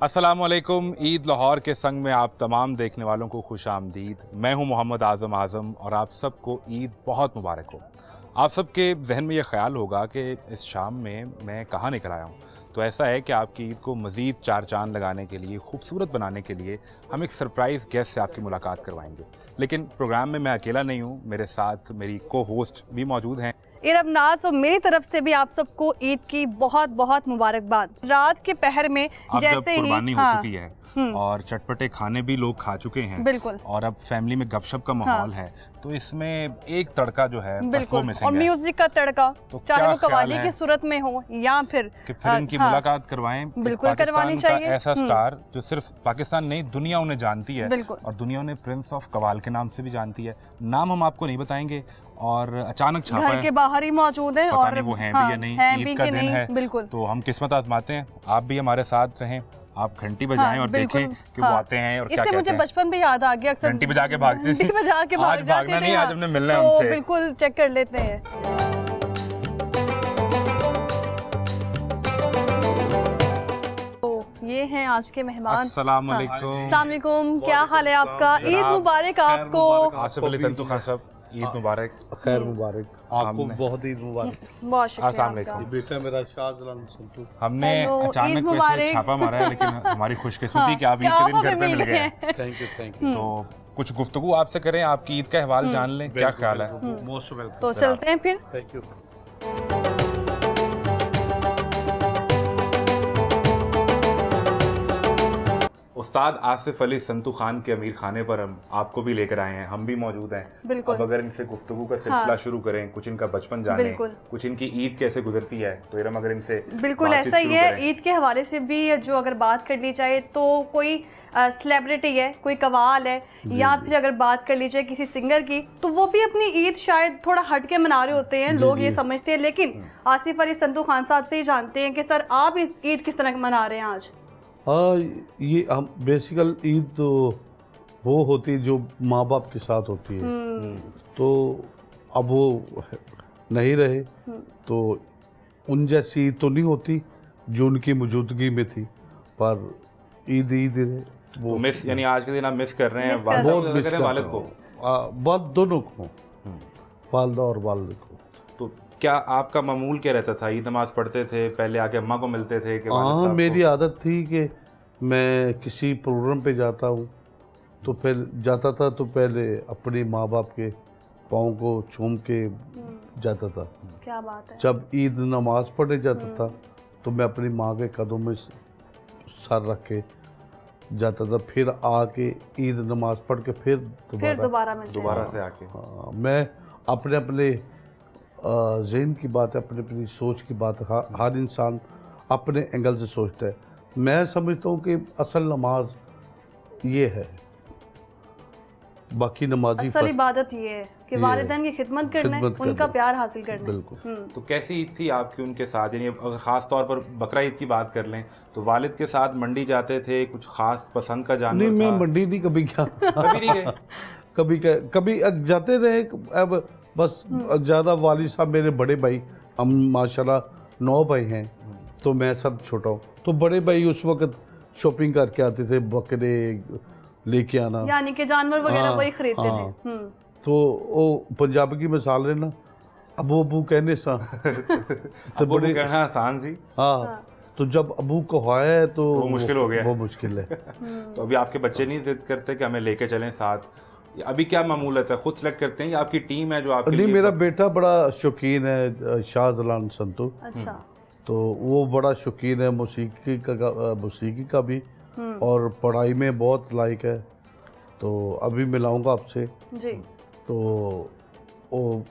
अस्सलामुअलैकुम। ईद लाहौर के संग में आप तमाम देखने वालों को खुश आमदीद। मैं हूं मोहम्मद आज़म और आप सबको ईद बहुत मुबारक हो। आप सबके जहन में ये ख्याल होगा कि इस शाम में मैं कहाँ निकल आया हूँ। तो ऐसा है कि आपकी ईद को मज़ीद चार चांद लगाने के लिए, खूबसूरत बनाने के लिए हम एक सरप्राइज़ गेस्ट से आपकी मुलाकात करवाएंगे। लेकिन प्रोग्राम में मैं अकेला नहीं हूँ, मेरे साथ मेरी को होस्ट भी मौजूद हैं। इरब नाज, और मेरी तरफ से भी आप सबको ईद की बहुत बहुत मुबारकबाद। रात के पहर में जैसे ही कुर्बानी हो चुकी है और चटपटे खाने भी लोग खा चुके हैं, बिल्कुल, और अब फैमिली में गपशप का माहौल है, तो इसमें एक तड़का जो है बिल्कुल, और म्यूजिक का तड़का, तो चाहे वो कवाली की सूरत में हो या फिर इनकी मुलाकात करवाएं। बिल्कुल करवानी चाहिए। ऐसा स्टार जो सिर्फ पाकिस्तान नहीं, दुनिया उन्हें जानती है, और दुनिया उन्हें प्रिंस ऑफ कवाल के नाम से भी जानती है। नाम हम आपको नहीं बताएंगे, और अचानक छापा घर के बाहर ही मौजूद है, और वो हैं भी या नहीं, ईद का दिन है, बिल्कुल। तो हम किस्मत आजमाते हैं। आप भी हमारे साथ रहें, आप घंटी बजाएं और देखें कि वो आते हैं और क्या कहते हैं। मुझे बचपन भी याद आ गया, अक्सर घंटी बजा के भागते थे। आज भागना नहीं, आज हमने मिलना है उनसे। बिल्कुल चेक कर लेते हैं। ये हैं आज के मेहमान। अस्सलाम वालेकुम, क्या हाल है आपका? ईद मुबारक आपको। आसिफ अली संतू खान साहब, ईद मुबारक। खैर मुबारक आपको, बहुत ईद मुबारक। बहुत शुक्रिया। बेटा मेरा शाहजलाल संतू। हमने अचानक वैसे छापा मारा है, लेकिन हमारी खुशकिस्मती कि आप ईद के दिन घर पे मिल गए। Thank you. तो कुछ गुफ्तगू आपसे करें, आपकी ईद का अहवाल जान लें, क्या ख्याल है? Most welcome. तो चलते हैं फिर। Thank you. उस्ताद आसिफ अली संतू खान के अमीर खाने पर हम आपको भी लेकर आए हैं, हम भी मौजूद हैं। बिल्कुल। अब अगर इनसे गुफ्तगू का सिलसिला शुरू करें, कुछ इनका बचपन जाने, कुछ इनकी ईद कैसे गुजरती है, तो इरम अगर इनसे बिल्कुल ऐसा ही है। ईद के हवाले से भी जो अगर बात कर ली जाए तो कोई सेलिब्रिटी है, कोई कवाल है, या फिर अगर बात कर ली जाए किसी सिंगर की, तो वो भी अपनी ईद शायद थोड़ा हट के मना रहे होते हैं, लोग ये समझते हैं। लेकिन आसिफ अली संतू खान साहब से ही जानते हैं कि सर आप इस ईद किस तरह मना रहे हैं आज। हाँ, ये हम बेसिकल ईद तो वो होती है जो माँ बाप के साथ होती है, तो अब वो नहीं रहे, तो उन जैसी ईद तो नहीं होती जो उनकी मौजूदगी में थी, पर ईद है वो मिस, यानी आज के दिन आप मिस कर रहे हैं। बहुत मिस कर वालिद को, बहुत दोनों को, वालिदा और वालिद को। तो क्या आपका मामूल क्या रहता था? ईद नमाज पढ़ते थे, पहले आके अम्मा को मिलते थे? हाँ, मेरी आदत थी कि मैं किसी प्रोग्राम पे जाता हूँ तो फिर जाता था तो पहले अपने माँ बाप के पाँव को चूम के जाता था। क्या बात है। जब ईद नमाज पढ़ने जाता था तो मैं अपनी माँ के कदमों में सर रख के जाता था, फिर आके ईद नमाज पढ़ के फिर दोबारा से आके। हाँ, मैं अपने ज़हन की बात है, अपनी सोच की बात है, हर इंसान अपने एंगल से सोचता है। मैं समझता हूँ कि असल नमाज ये है, बाकी नमाजी असल इबादत ये है कि वालिदैन की खिदमत करना है, उनका प्यार हासिल करना है। बिल्कुल। तो कैसी ईद थी आपकी उनके साथ? यानी अगर ख़ास तौर पर बकरा ईद की बात कर लें तो वालिद के साथ मंडी जाते थे, कुछ खास पसंद का जानवर? नहीं, मैं मंडी नहीं कभी गया। कभी नहीं गए? कभी जाते रहे। अब बस ज़्यादा वालिद साहब मेरे बड़े भाई, हम माशाल्लाह 9 भाई हैं, तो मैं सब छोटा हूँ, तो बड़े भाई उस वक्त शॉपिंग करके आते थे, बकरे लेके आना, यानी कि जानवर वगैरह वही खरीदते थे। तो वो पंजाब की मिसाल है ना, अबू कहने सा तो बड़े कहना आसान सी। हाँ, तो जब अबू को है तो वो मुश्किल हो गया, वो मुश्किल है। तो अभी आपके बच्चे नहीं जिद करते कि हमें लेके चलें साथ? अभी क्या मामूलत है, खुद सेलेक्ट करते हैं या आपकी टीम है जो आपके नहीं, मेरा बेटा बड़ा शौकीन है, शाहजलाल संतू। अच्छा। तो वो बड़ा शौकीन है मौसीकी का भी, और पढ़ाई में बहुत लायक है, तो अभी मिलाऊंगा आपसे जी। तो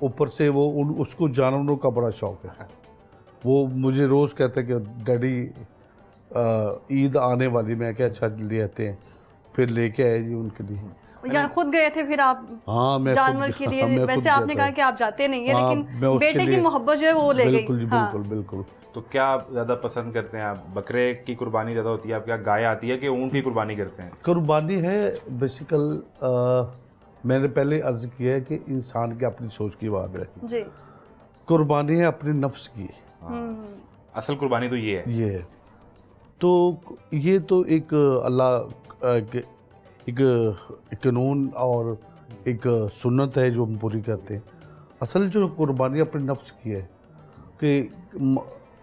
ऊपर से वो उसको जानवरों का बड़ा शौक है। वो मुझे रोज़ कहते हैं कि डैडी ईद आने वाली, मैं क्या अच्छा ले आते हैं, फिर लेके आए जी उनके लिए। या खुद गए थे फिर आप? हाँ, मैं जानवर के लिए। वैसे आपने कहा कि आप जाते नहीं है, लेकिन बेटे की मोहब्बत जो है वो ले गई। बिल्कुल बिल्कुल। तो क्या ज़्यादा पसंद करते हैं आप? बकरे की कुर्बानी ज़्यादा होती है, आप क्या गाय आती है कि ऊँट की कुर्बानी करते हैं? कुर्बानी है बेसिकल, मैंने पहले अर्ज किया है कि इंसान की अपनी सोच की बात है जी। कुर्बानी है अपने नफ्स की, असल कुर्बानी तो ये है। तो ये तो एक अल्लाह एक कानून और एक सुन्नत है जो हम पूरी करते हैं। असल जो कुर्बानी अपने नफ्स की है कि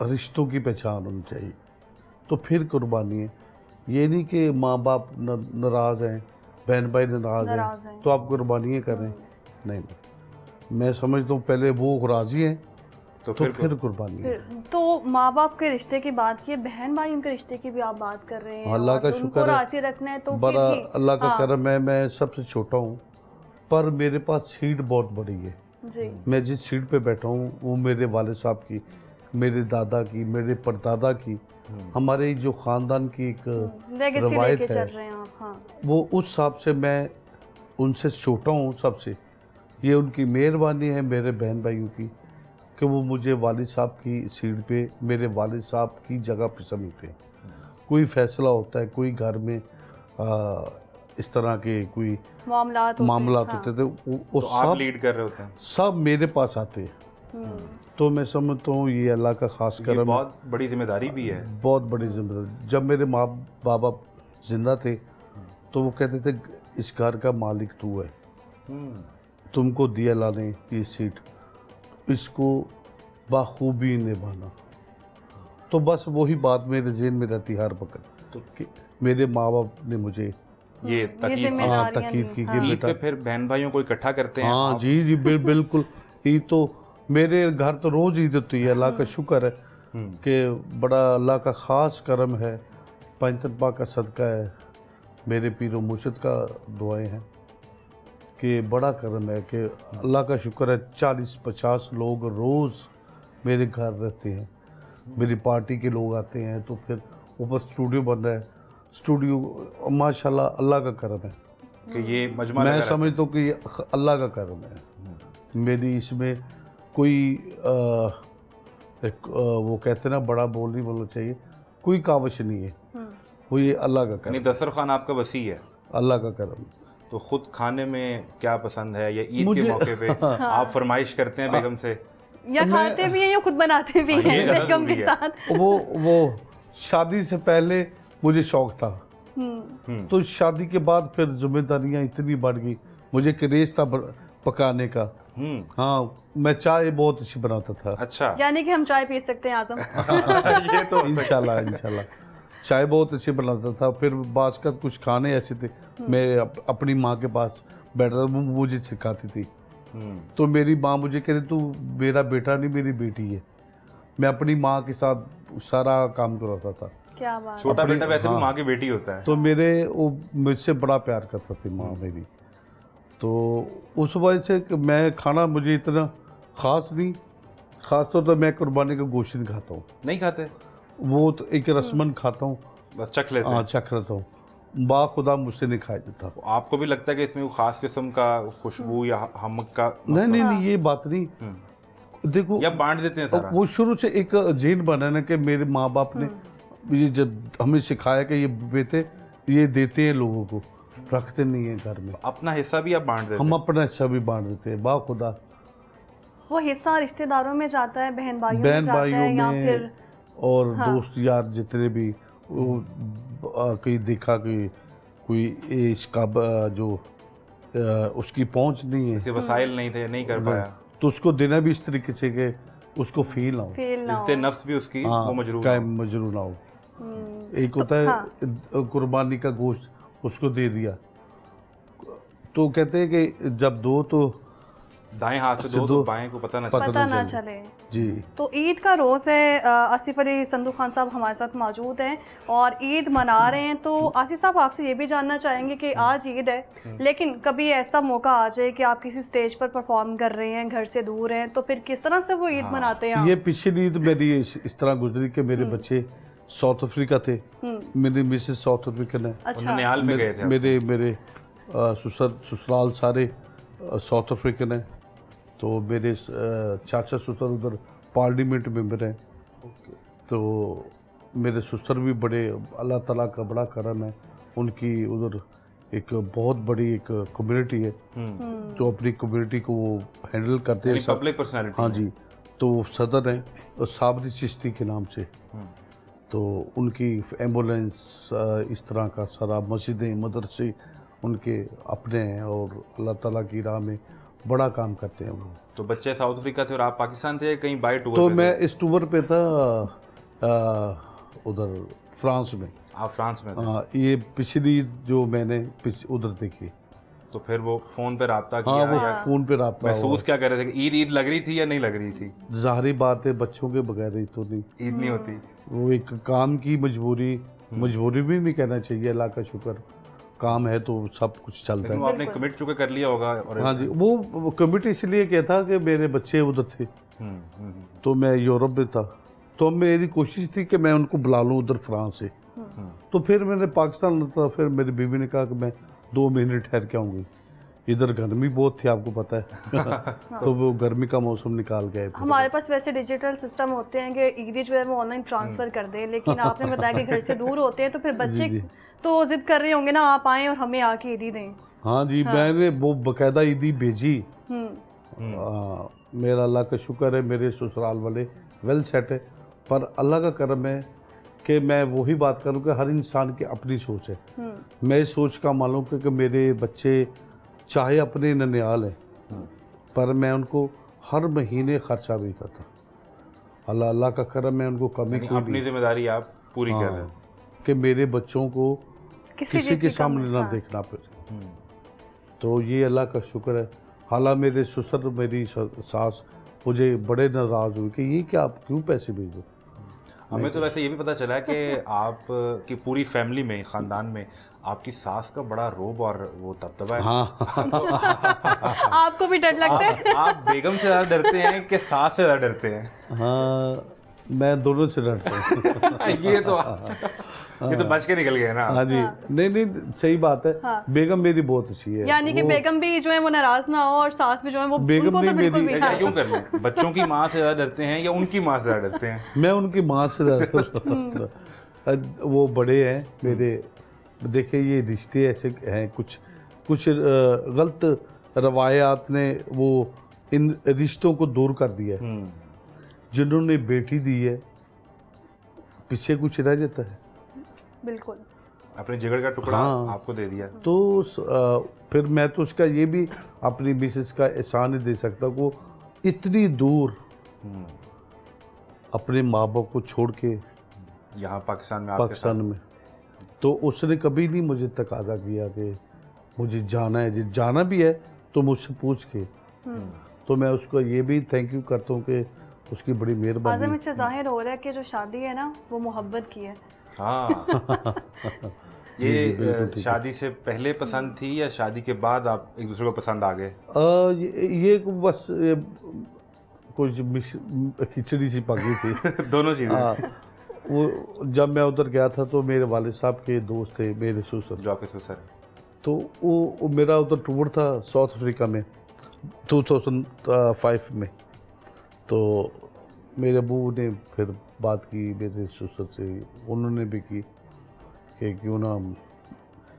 रिश्तों की पहचान होनी चाहिए, तो फिर कुर्बानी है। ये नहीं कि माँ बाप नाराज़ हैं, बहन भाई नाराज़ हैं तो आप कुर्बानियाँ कर रहे हैं। नहीं, मैं समझता हूँ पहले वो राज़ी हैं तो फिर कुर्बानी है। तो माँ बाप के रिश्ते की बात की, बहन भाई उनके रिश्ते की भी आप बात कर रहे हैं। अल्लाह का शुक्र है, राज़ी रखना है तो बड़ा फिर भी अल्लाह का करम है। मैं सबसे छोटा हूँ पर मेरे पास सीट बहुत बड़ी है जी। मैं जिस सीट पे बैठा हूँ वो मेरे वाले साहब की, मेरे दादा की, मेरे परदादा की, हमारे जो ख़ानदान की एक रवायत है, वो उस हिसाब से मैं उनसे छोटा हूँ सबसे। ये उनकी मेहरबानी है मेरे बहन भाइयों की कि वो मुझे वालिद साहब की सीट पे, मेरे वालिद साहब की जगह पे समझते हैं। कोई फैसला होता है, कोई घर में इस तरह के कोई मामलात होते थे, वो तो सब आप लीड कर रहे होते हैं, सब मेरे पास आते हैं। तो मैं समझता हूँ ये अल्लाह का खास करम, बहुत बड़ी जिम्मेदारी भी है। बहुत बड़ी जिम्मेदारी। जब मेरे माँ बाबा जिंदा थे तो वो कहते थे इस घर का मालिक तू है, तुमको दिया अल्लाह ने ये सीट, इसको बाखूबी निभाना। तो बस वही बात मेरे ज़हन में रहती हर वक्त, तो कि मेरे माँ बाप ने मुझे ये तकीद की कि ईद पे फिर बहन भाइयों को इकट्ठा करते हैं। हाँ जी बिल्कुल। ईद तो मेरे घर तो रोज़ ईद होती है, अल्लाह का शुक्र है कि बड़ा अल्लाह का ख़ास करम है, पंचतपा का सदका है, मेरे पीर व मुर्शिद का दुआएं हैं कि बड़ा करम है कि अल्लाह का शुक्र है 40-50 लोग रोज़ मेरे घर रहते हैं, मेरी पार्टी के लोग आते हैं। तो फिर ऊपर स्टूडियो बन रहा है, स्टूडियो माशाल्लाह अल्लाह का करम है कि ये मजमा मैं समझता हूँ कि ये अल्लाह का करम है। मेरी इसमें कोई वो कहते हैं ना, बड़ा बोल नहीं बोलना चाहिए, कोई काविश नहीं है, वो ये अल्लाह का करम। दस्तरखान आपका वसी है, अल्लाह का करम। तो खुद खाने में क्या पसंद है, या ईद के मौके पे आप फरमाइश करते हैं बेगम से, या खाते भी हैं या खुद बनाते भी हैं बेगम के साथ? वो शादी से पहले मुझे शौक था, तो शादी के बाद फिर जिम्मेदारियां इतनी बढ़ गई, मुझे क्रेज था पकाने का। हाँ, मैं चाय बहुत अच्छी बनाता था। अच्छा, यानी कि हम चाय पी सकते हैं आज़म? ये तो इंशाल्लाह चाय बहुत अच्छी बनाता था। फिर बाज़ कुछ खाने ऐसे थे, मैं अपनी माँ के पास बैठता था, वो मुझे सिखाती थी। तो मेरी माँ मुझे कहती तू मेरा बेटा नहीं मेरी बेटी है। मैं अपनी माँ के साथ सारा काम कराता था। क्या बात। छोटा बेटा वैसे भी माँ की बेटी होता है। तो वो मुझसे बड़ा प्यार करता थी माँ मेरी। तो उस वजह से कि मैं खाना मुझे इतना ख़ास नहीं, ख़ास तौर पर मैं कुर्बानी का गोश्त नहीं खाता हूँ। नहीं खाते? वो तो एक रस्मन खाता हूँ, बस चख लेते हैं। हाँ चख लेता हूँ, बाखुदा मुझसे नहीं खाया जाता। आपको भी लगता है कि इसमें वो ख़ास किस्म का खुशबू या हमक का? नहीं ये बात नहीं। देखो, या बांट देते हैं सारा? वो शुरू से एक जीन बना ना कि मेरे माँ बाप ने ये जब हमें सिखाया कि ये बेटे ये देते हैं लोगों को, रखते नहीं है घर में। अपना हिस्सा भी आप बांट देते हैं? हम अपना हिस्सा भी बांट देते हैं, बाखुदा। वो हिस्सा रिश्तेदारों में जाता है, बहन भाइयों में जाता है, या फिर और दोस्त यार जितने भी, कहीं देखा कि कोई इसका जो उसकी पहुंच नहीं है, उसके वसाइल नहीं थे, नहीं कर पाया, तो उसको देना भी इस तरीके से कि उसको फील ना हो, इससे नफ्स भी उसकी वो मजरूर ना हो। एक होता है कुर्बानी का गोश्त, उसको दे दिया तो कहते हैं कि जब दो तो दाएं हाथ से दो तो बाएं को पता ना चले जी। तो ईद का रोज़ है, आसिफ अली संधू खान साहब हमारे साथ मौजूद हैं और ईद मना रहे हैं। तो आसिफ साहब, आपसे ये भी जानना चाहेंगे कि आज ईद है, लेकिन कभी ऐसा मौका आ जाए कि आप किसी स्टेज पर परफॉर्म कर रहे हैं, घर से दूर हैं, तो फिर किस तरह से वो ईद मनाते हैं? ये पिछली ईद मेरी इस तरह गुजरी कि मेरे बच्चे साउथ अफ्रीका थे, मेरी मिसेस साउथ अफ्रीकन है। अच्छा। मेरे ससुराल सारे साउथ अफ्रीकन है, तो मेरे चाचा ससुर उधर पार्लियामेंट मेंबर हैं। तो मेरे ससुर भी बड़े, अल्लाह ताला का बड़ा करम है, उनकी उधर एक बहुत बड़ी एक कम्युनिटी है जो अपनी कम्युनिटी को वो हैंडल करते हैं, पब्लिक पर्सनालिटी। हाँ जी। तो सदर हैं साबरी चिश्ती के नाम से। तो उनकी एम्बुलेंस इस तरह का सारा मस्जिदें मदरसे उनके अपने हैं और अल्लाह ताला की राह में बड़ा काम करते हैं वो। तो बच्चे साउथ अफ्रीका थे और आप पाकिस्तान थे, कहीं बाय टूर तो पे मैं थे? इस टूर पे था उधर फ्रांस में। आप फ्रांस में थे। हाँ, ये पिछली जो मैंने उधर देखी। तो फिर वो फोन पे राब्ता हाँ, किया वो या फोन पे रहा महसूस क्या कर रहे थे कि ईद लग रही थी या नहीं लग रही थी? जाहिर बात है बच्चों के बगैर ही तो नहीं, ईद नहीं होती। वो एक काम की मजबूरी भी नहीं कहना चाहिए, अल्लाह का शुक्र काम है तो सब कुछ चलता लेकिन वो है। आपने कमिट चुके कर लिया होगा। और हाँ जी, वो कमिट इसलिए किया था कि मेरे बच्चे उधर थे, तो मैं यूरोप में था, तो मेरी कोशिश थी कि मैं उनको बुला लूँ उधर फ्रांस से। तो फिर मैंने पाकिस्तान था, फिर मेरी बीवी ने कहा कि मैं 2 महीने ठहर के आऊँगी, इधर गर्मी बहुत थी आपको पता है। तो वो गर्मी का मौसम निकाल गए। हमारे पास वैसे डिजिटल सिस्टम होते हैं कि ईदी जो है वो ऑनलाइन ट्रांसफ़र कर दें, लेकिन आपने बताया कि घर से दूर होते हैं तो फिर बच्चे तो जिद कर रहे होंगे ना आप आएँ और हमें आके ईदी दें। हाँ जी, मैंने वो बकायदा ईदी भेजी। मेरा अल्लाह का शुक्र है मेरे ससुराल वाले वेल सेट है, पर अल्लाह का करम है कि मैं वही बात करूँ कि हर इंसान की अपनी सोच है। मैं इस सोच का मालूम कि मेरे बच्चे चाहे अपने ननियाल हैं पर मैं उनको हर महीने खर्चा भी करता। अल्लाह का करम है, उनको कमी कोई अपनी जिम्मेदारी आप पूरी कर रहे हैं कि मेरे बच्चों को किसी के सामने ना देखना पड़े। तो ये अल्लाह का शुक्र है। हालांकि मेरे ससुर मेरी सास मुझे बड़े नाराज़ हुए कि ये क्या आप क्यों पैसे भेज दो। हमें तो वैसे ये भी पता चला है कि आप की पूरी फैमिली में, ख़ानदान में आपकी सास का बड़ा रोब और वो दबदबा है। हाँ आपको भी डर लगता है? आप बेगम से ज़्यादा डरते हैं कि सास से ज़्यादा डरते हैं? हाँ, मैं दोनों से डरता हूँ। ये तो बच के निकल गए ना। हाँ जी, नहीं सही बात है। बेगम मेरी बहुत अच्छी है। यानी कि बेगम भी जो है वो नाराज ना हो और सास भी जो है वो बेगम उनको तो बिल्कुल भी। ऐसा क्यों कर लें? बच्चों की माँ से ज़्यादा डरते हैं या उनकी माँ से ज़्यादा डरते हैं? मैं उनकी माँ से ज़्यादा वो बड़े हैं मेरे। देखिए ये रिश्ते ऐसे हैं, कुछ गलत रवायात ने वो इन रिश्तों को दूर कर दिया है। जिन्होंने बेटी दी है पीछे कुछ रह जाता है। बिल्कुल, अपने जिगर का टुकड़ा आपको दे दिया। तो फिर मैं तो उसका ये भी अपनी मिसेस का एहसान नहीं दे सकता को इतनी दूर अपने माँ बाप को छोड़ के यहाँ पाकिस्तान में, तो उसने कभी नहीं मुझे तकाजा किया कि मुझे जाना है। जाना भी है तो मुझसे पूछ के, तो मैं उसको ये भी थैंक यू करता हूँ कि उसकी बड़ी मेहरबानी। आज़म, इससे जाहिर हो रहा है कि जो शादी है ना वो मोहब्बत की है। हाँ। ये शादी से पहले पसंद थी या शादी के बाद आप एक दूसरे को पसंद आ गए? ये बस कुछ खिचड़ी सी पक गई थी। दोनों चीज़ें। वो जब मैं उधर गया था तो मेरे वाले साहब के दोस्त थे मेरे ससुर, जो आपके ससुर, तो वो मेरा उधर टूर था साउथ अफ्रीका में 2005 में। तो मेरे अबू ने फिर बात की मेरे ससुर से, उन्होंने भी की कि क्यों ना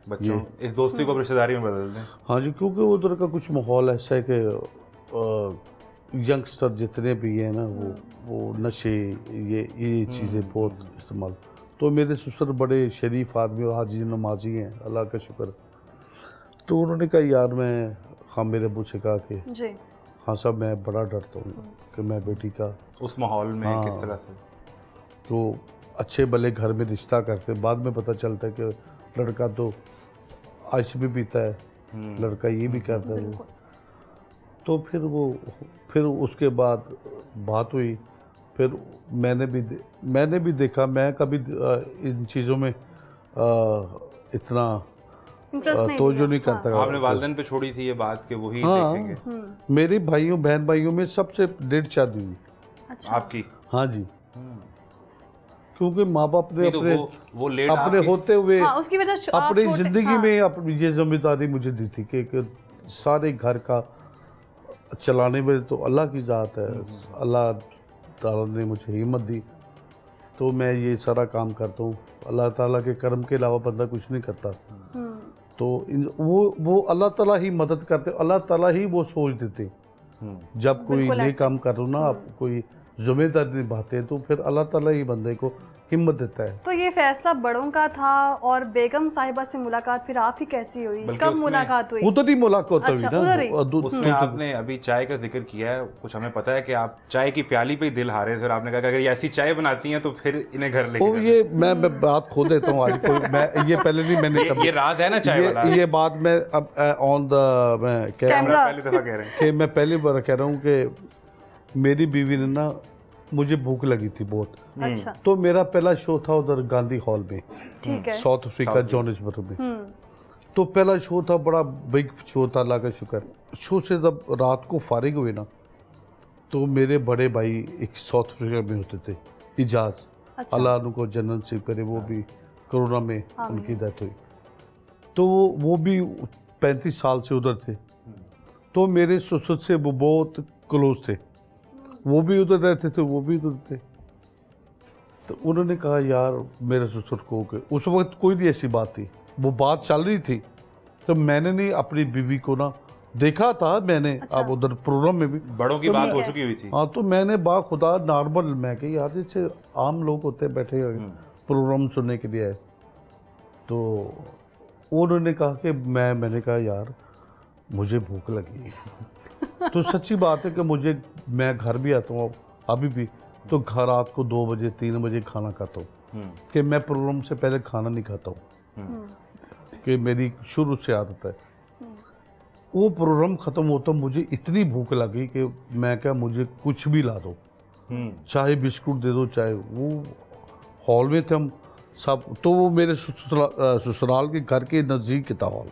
बच्चों इस दोस्ती को रिश्तेदारी में बदल दें। हाँ जी, क्योंकि उधर का कुछ माहौल ऐसा है कि यंगस्टर जितने भी हैं ना वो नशे ये चीज़ें बहुत इस्तेमाल। तो मेरे ससुर बड़े शरीफ आदमी और हाजी नमाजी हैं, अल्लाह का शुक्र। तो उन्होंने कहा यार हाँ मेरे अबू से कहा कि हाँ साहब मैं बड़ा डरता हूँ कि मैं बेटी का उस माहौल में किस तरह से, तो अच्छे भले घर में रिश्ता करते, बाद में पता चलता है कि लड़का तो आइस भी पीता है, लड़का ये भी करता है। तो फिर उसके बाद बात हुई, फिर मैंने भी देखा, मैं कभी इन चीज़ों में इतना तवज्जो नहीं करता। आपने वालिदैन पे छोड़ी थी ये बात कि वही देखेंगे। मेरे बहन भाइयों में सबसे लेट शादी हुई। अच्छा। आपकी? हाँ जी, क्योंकि माँ बाप ने वो लेट अपने होते हुए उसकी वजह अपनी जिंदगी में अपनी ये जिम्मेदारी मुझे दी थी कि सारे घर का चलाने में तो अल्लाह की ज़ात है। अल्लाह ताला ने मुझे हिम्मत दी तो मैं ये सारा काम करता हूँ। अल्लाह ताला के कर्म के अलावा बंदा कुछ नहीं करता। तो वो अल्लाह ताला ही मदद करते, अल्लाह ताला ही वो सोच देते। जब कोई नए काम करो ना, आप कोई जिम्मेदारी निभाते हैं तो फिर अल्लाह ताला ही बंदे को हिम्मत देता है। तो ये फैसला बड़ों का था और बेगम साहिबा से मुलाकात फिर आपकी कैसी हुई, कब मुलाकात हुई? उधर ही मुलाकात हुई अच्छा, उधर ही? ना। उसमें आपने अभी चाय का जिक्र किया है, कुछ हमें पता है कि आप चाय की प्याली पे ही दिल हारे थे और आपने कहा कि अगर ये ऐसी चाय बनाती हैं तो फिर इन्हें घर लेके ओ ये मैं बात खो देता हूँ आज कोई, मैं ये पहले नहीं मैंने ये राज है ना चाय वाला। ये बात मैं अब ऑन द मैं कैमरा पहली दफा कह रहे हैं कि मैं पहली बार कह रहा हूँ कि मेरी बीवी ने ना, मुझे भूख लगी थी बहुत, अच्छा, तो मेरा पहला शो था उधर गांधी हॉल में, ठीक है। साउथ अफ्रीका जोहान्सबर्ग में। तो पहला शो था, बड़ा बिग शो था, अल्लाह का शुक्र। शो से जब रात को फारिग हुए ना, तो मेरे बड़े भाई एक साउथ अफ्रीका में होते थे, इजाज, अच्छा। अल्लाह उनको जन्नत नसीब करे, वो भी कोरोना में उनकी डेथ हुई। तो वो भी 35 साल से उधर थे। तो मेरे ससुर से वो बहुत क्लोज थे, वो भी उधर रहते थे, वो भी उधर थे। तो उन्होंने कहा यार मेरे ससुर को, उस वक्त कोई नहीं ऐसी बात थी, वो बात चल रही थी। तो मैंने नहीं अपनी बीवी को ना देखा था मैंने, अच्छा। अब उधर प्रोग्राम में भी बड़ों की बात हो चुकी हुई थी। हाँ, तो मैंने बाखुदा नॉर्मल, मैं कि यार जैसे आम लोग होते बैठे हुए प्रोग्राम सुनने के लिए आए। तो उन्होंने कहा कि मैंने कहा यार मुझे भूख लगी है। तो सच्ची बात है कि मैं घर भी आता हूँ अभी भी, तो घर रात को 2 बजे 3 बजे खाना खाता हूँ, कि मैं प्रोग्राम से पहले खाना नहीं खाता हूँ, कि मेरी शुरू से आदत है। वो प्रोग्राम ख़त्म होता मुझे इतनी भूख लगी कि मैं क्या, मुझे कुछ भी ला दो, चाहे बिस्कुट दे दो, चाहे वो हॉल में थे हम सब। तो वो मेरे ससुराल के घर के नज़दीक था हॉल।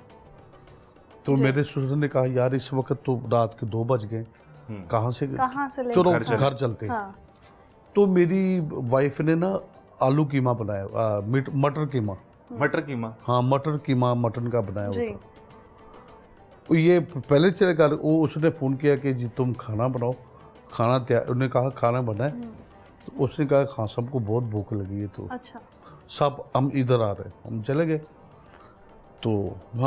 तो मेरे ससुर ने कहा यार इस वक्त तो रात के 2 बज गए, कहाँ से चलो घर चलते हैं। हाँ। तो मेरी वाइफ ने ना आलू कीमा बनाया, मटर कीमा। मटर कीमा? हाँ, मटर कीमा मटन का बनाया जी। होता। ये पहले चले कर वो उसने फ़ोन किया कि जी तुम खाना बनाओ, खाना तैयार। उन्होंने कहा खाना बनाए, तो उसने कहा हाँ सबको बहुत भूख लगी है। तो अच्छा, सब हम इधर आ रहे, हम चले गए। तो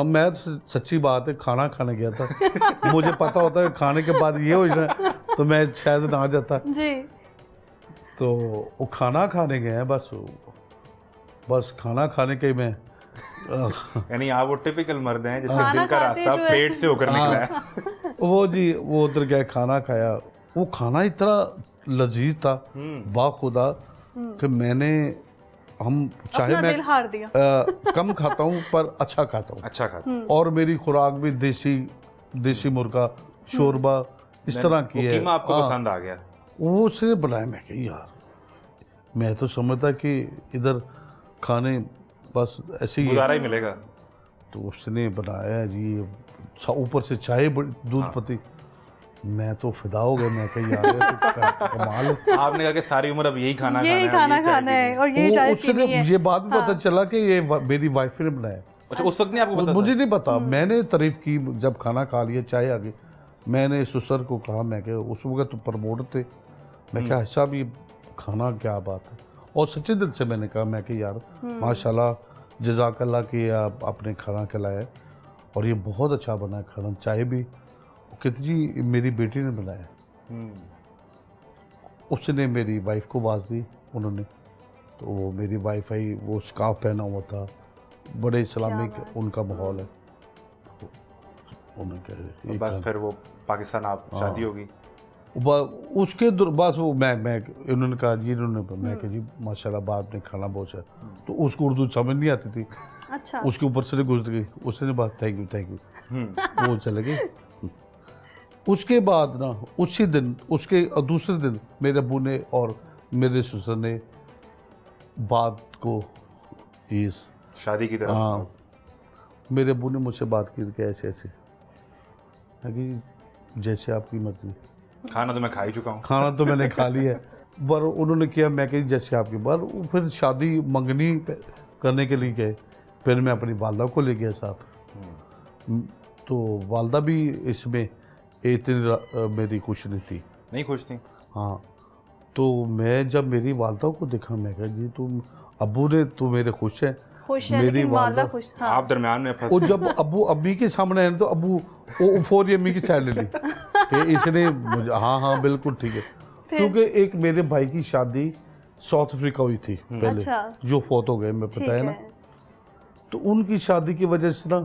मैं सच्ची बात है खाना खाने गया था। मुझे पता होता है खाने के बाद ये हो जाए तो मैं शायद ना जाता जी। तो वो खाना खाने गए हैं, बस खाना खाने के में यानी आप वो टिपिकल मर्द हैं जिसका दिल का रास्ता पेट से होकर निकला है। वो उधर गए, खाना खाया। वो खाना इतना लजीज था बाखुदा कि हम चाहे मैं दिल हार दिया। कम खाता हूँ पर अच्छा खाता हूँ, अच्छा खाता। और मेरी खुराक भी देसी मुर्गा, शोरबा इस तरह की है। कीमा आपको पसंद आ गया? वो उसने बनाया। मैं कही यार मैं तो समझता कि इधर खाने बस ऐसे ही गुजारा ही मिलेगा। तो उसने बनाया जी, ऊपर से चाय दूध पत्ती। मैं तो फिदा हो गया। मैं कही यार तो कमाल है। आपने कहा कि सारी उम्र अब यही खाना खाना है और यही चाय पीनी है। ये बात भी पता चला कि ये मेरी वाइफ ने बनाया। अच्छा, उस वक्त नहीं आपको पता? मुझे नहीं पता। मैंने तारीफ की जब खाना खा लिया, चाय आ गई। मैंने ससुर को कहा, मैं क्या उस वक्त तो प्रमोटर थे, मैं क्या ऐसा भी खाना क्या बात है। और सच्चे दिल से मैंने कहा, मैं कि यार माशाल्लाह जज़ाकल्लाह कि आप आपने खाना खिलाया और ये बहुत अच्छा बना है खाना। चाय भी कितनी मेरी बेटी ने बनाया। उसने मेरी वाइफ को आवाज़ दी उन्होंने, तो वो मेरी वाइफ आई, वो स्कार्फ पहना हुआ था, बड़े इस्लामिक उनका माहौल है। उन्होंने बस फिर वो पाकिस्तान आप शादी होगी उसके बस वो मैं उन्होंने कहा जी, मैं कहा जी माशाल्लाह बाप ने खाना बहुत है। तो उसको उर्दू समझ नहीं आती थी। अच्छा। उसके ऊपर से गुजर गई, उसने बात थैंक यू वो चले गए। उसके बाद ना उसी दिन, उसके दूसरे दिन मेरे अब्बू ने और मेरे ससुर ने बात को इस शादी की तरफ, हाँ, मेरे अब्बू ने मुझसे बात की कि ऐसे ऐसे, जैसे आपकी मर्जी। खाना तो मैं खा ही चुका हूँ। खाना तो मैंने खा लिया है, पर उन्होंने किया मैं कही जैसे आपकी बार। फिर शादी मंगनी करने के लिए गए, फिर मैं अपनी वालदा को ले गया साथ। तो वालदा भी इसमें इतनी मेरी खुश नहीं थी। नहीं खुश थी? हाँ। तो मैं जब मेरी वालदा को देखा, मैं कहा जी तुम अब्बू ने तो मेरे खुश है मेरी वालदा खुश। हाँ। आप दरम्यान में फंस। और जब अब्बी के सामने आए तो अब्बू वो फौरी अम्मी की साइड ले ली कि इसने मुझे हाँ बिल्कुल ठीक है। क्योंकि एक मेरे भाई की शादी साउथ अफ्रीका हुई थी पहले, अच्छा। जो फौत हो गए, मैं ठीक बताया ना। है। तो उनकी शादी की वजह से ना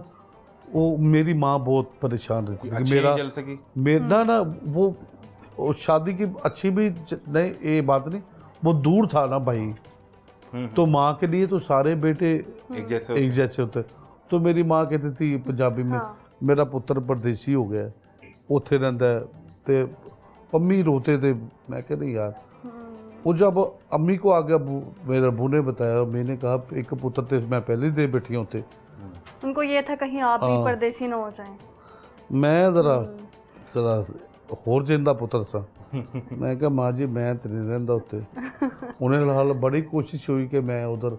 वो मेरी माँ बहुत परेशान रहती थी। अच्छी मेरा नहीं चल सकी। मेरा ना वो शादी की अच्छी भी नहीं, ये बात नहीं, वो दूर था ना भाई। तो माँ के लिए तो सारे बेटे एक जैसे होते। तो मेरी माँ कहती थी पंजाबी में, हाँ। मेरा पुत्र परदेसी हो गया, उत्थे रहिंदा है। ते अम्मी रोते थे। मैं कह नहीं यार, वो जब अम्मी को आ गया, मेरे अबू ने बताया, मैंने कहा एक पुत्र थे मैं पहले दे बैठी होते। उनको ये था कहीं आप भी परदेसी ना हो जाएं। मैं जरा होर जिंदा पुत्र सा। मैं कहा माँ जी मैं तो नहीं रहिंदा उत्ते। उन्हें हाल बड़ी कोशिश हुई कि मैं उधर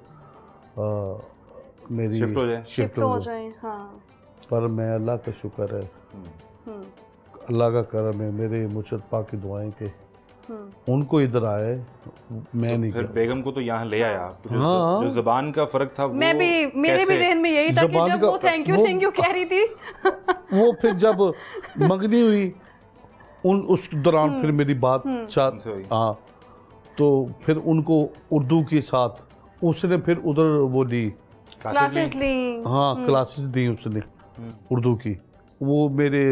मेरी शिफ्ट हो जाए। हाँ। पर मैं अल्लाह का शुक्र है, अल्लाह का करम है, मेरे मुर्शद पाक की दुआएं के उनको इधर आए, मैं नहीं फिर गया। बेगम को तो यहाँ ले आया। तो हाँ। जो ज़बान का फर्क था मैं भी, मेरे भी जहन में यही था कि जब वो थैंक यू कह रही थी वो फिर जब मंगनी हुई उस दौरान फिर मेरी बात हाँ, तो फिर उनको उर्दू के साथ उसने फिर उधर वो दी, क्लासेस ली। हाँ क्लासेस दी उसने उर्दू की। वो मेरे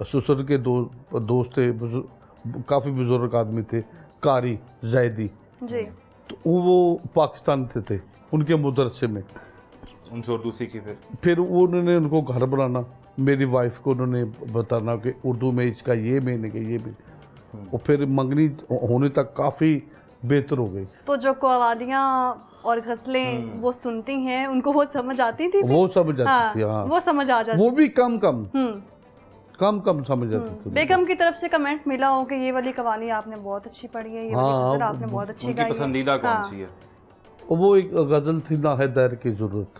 ससुर के दोस्त थे, काफ़ी बुजुर्ग आदमी थे, कारी जैदी जी। तो वो पाकिस्तान थे, उनके मदरसे में उनसे उर्दू सीखी। फिर उन्होंने उनको घर बनाना, मेरी वाइफ को उन्होंने बताना कि उर्दू में इसका ये मैंने कि ये भी। और फिर मंगनी होने तक काफ़ी बेहतर हो गई। तो जो कवालियाँ और गज़लें वो सुनती हैं, उनको वो समझ आती थी? वो समझ आती थी। हाँ, वो समझ आ जाती। वो भी कम समझ आती थी। बेगम की तरफ से कमेंट मिला हो कि ये वाली कवाली आपने बहुत अच्छी पढ़ी है, ये वाली गज़ल आपने बहुत अच्छी गाई है। उनकी पसंदीदा कौन सी है? वो एक गज़ल थी, ना है दैर की ज़रूरत,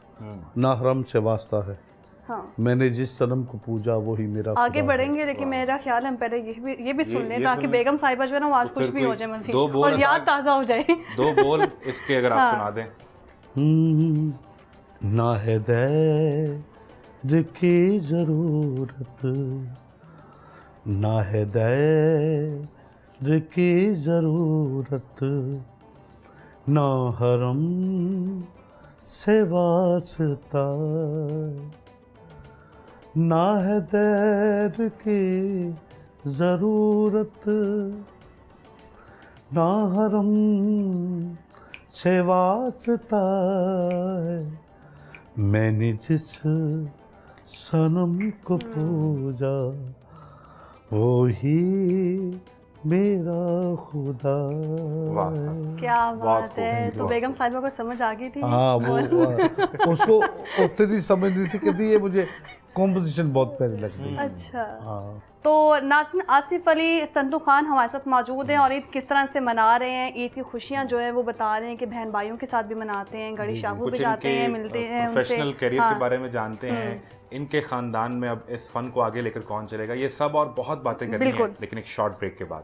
ना हरम से वास्ता है, मैंने जिस सनम को पूजा वही मेरा। आगे बढ़ेंगे, लेकिन मेरा ख्याल हम पहले ये भी सुन लें ताकि बेगम साहिबा जो है ना वो आज कुछ भी हो जाए मज़ीद और याद ताज़ा हो जाए। दो बोल इसके अगर आप सुना दें। ना है दैर की ज़रूरत, ना है दैर की ज़रूरत, ना हरम से वास्ता, ना है दैर की ज़रूरत, ना हरम से वास्ता, मैंने जिस सनम को पूजा वही मेरा खुदा। क्या बात है। तो बेगम साहिबा को समझ आ गई थी। हाँ, वो उसको उतनी समझ नहीं थी, कहती ये मुझे कॉम्पोजिशन बहुत प्यारी लगती है। अच्छा। हाँ। तो नाज़रीन, आसिफ अली संतू खान हमारे साथ मौजूद हैं और ईद किस तरह से मना रहे हैं, ईद की खुशियाँ जो है वो बता रहे हैं कि बहन भाइयों के साथ भी मनाते हैं, गड़ी शाहू भी जाते हैं, मिलते हैं, प्रोफेशनल करियर के बारे में जानते हैं, इनके ख़ानदान में अब इस फ़न को आगे लेकर कौन चलेगा, ये सब और बहुत बातें करनी है, लेकिन एक शॉर्ट ब्रेक के बाद।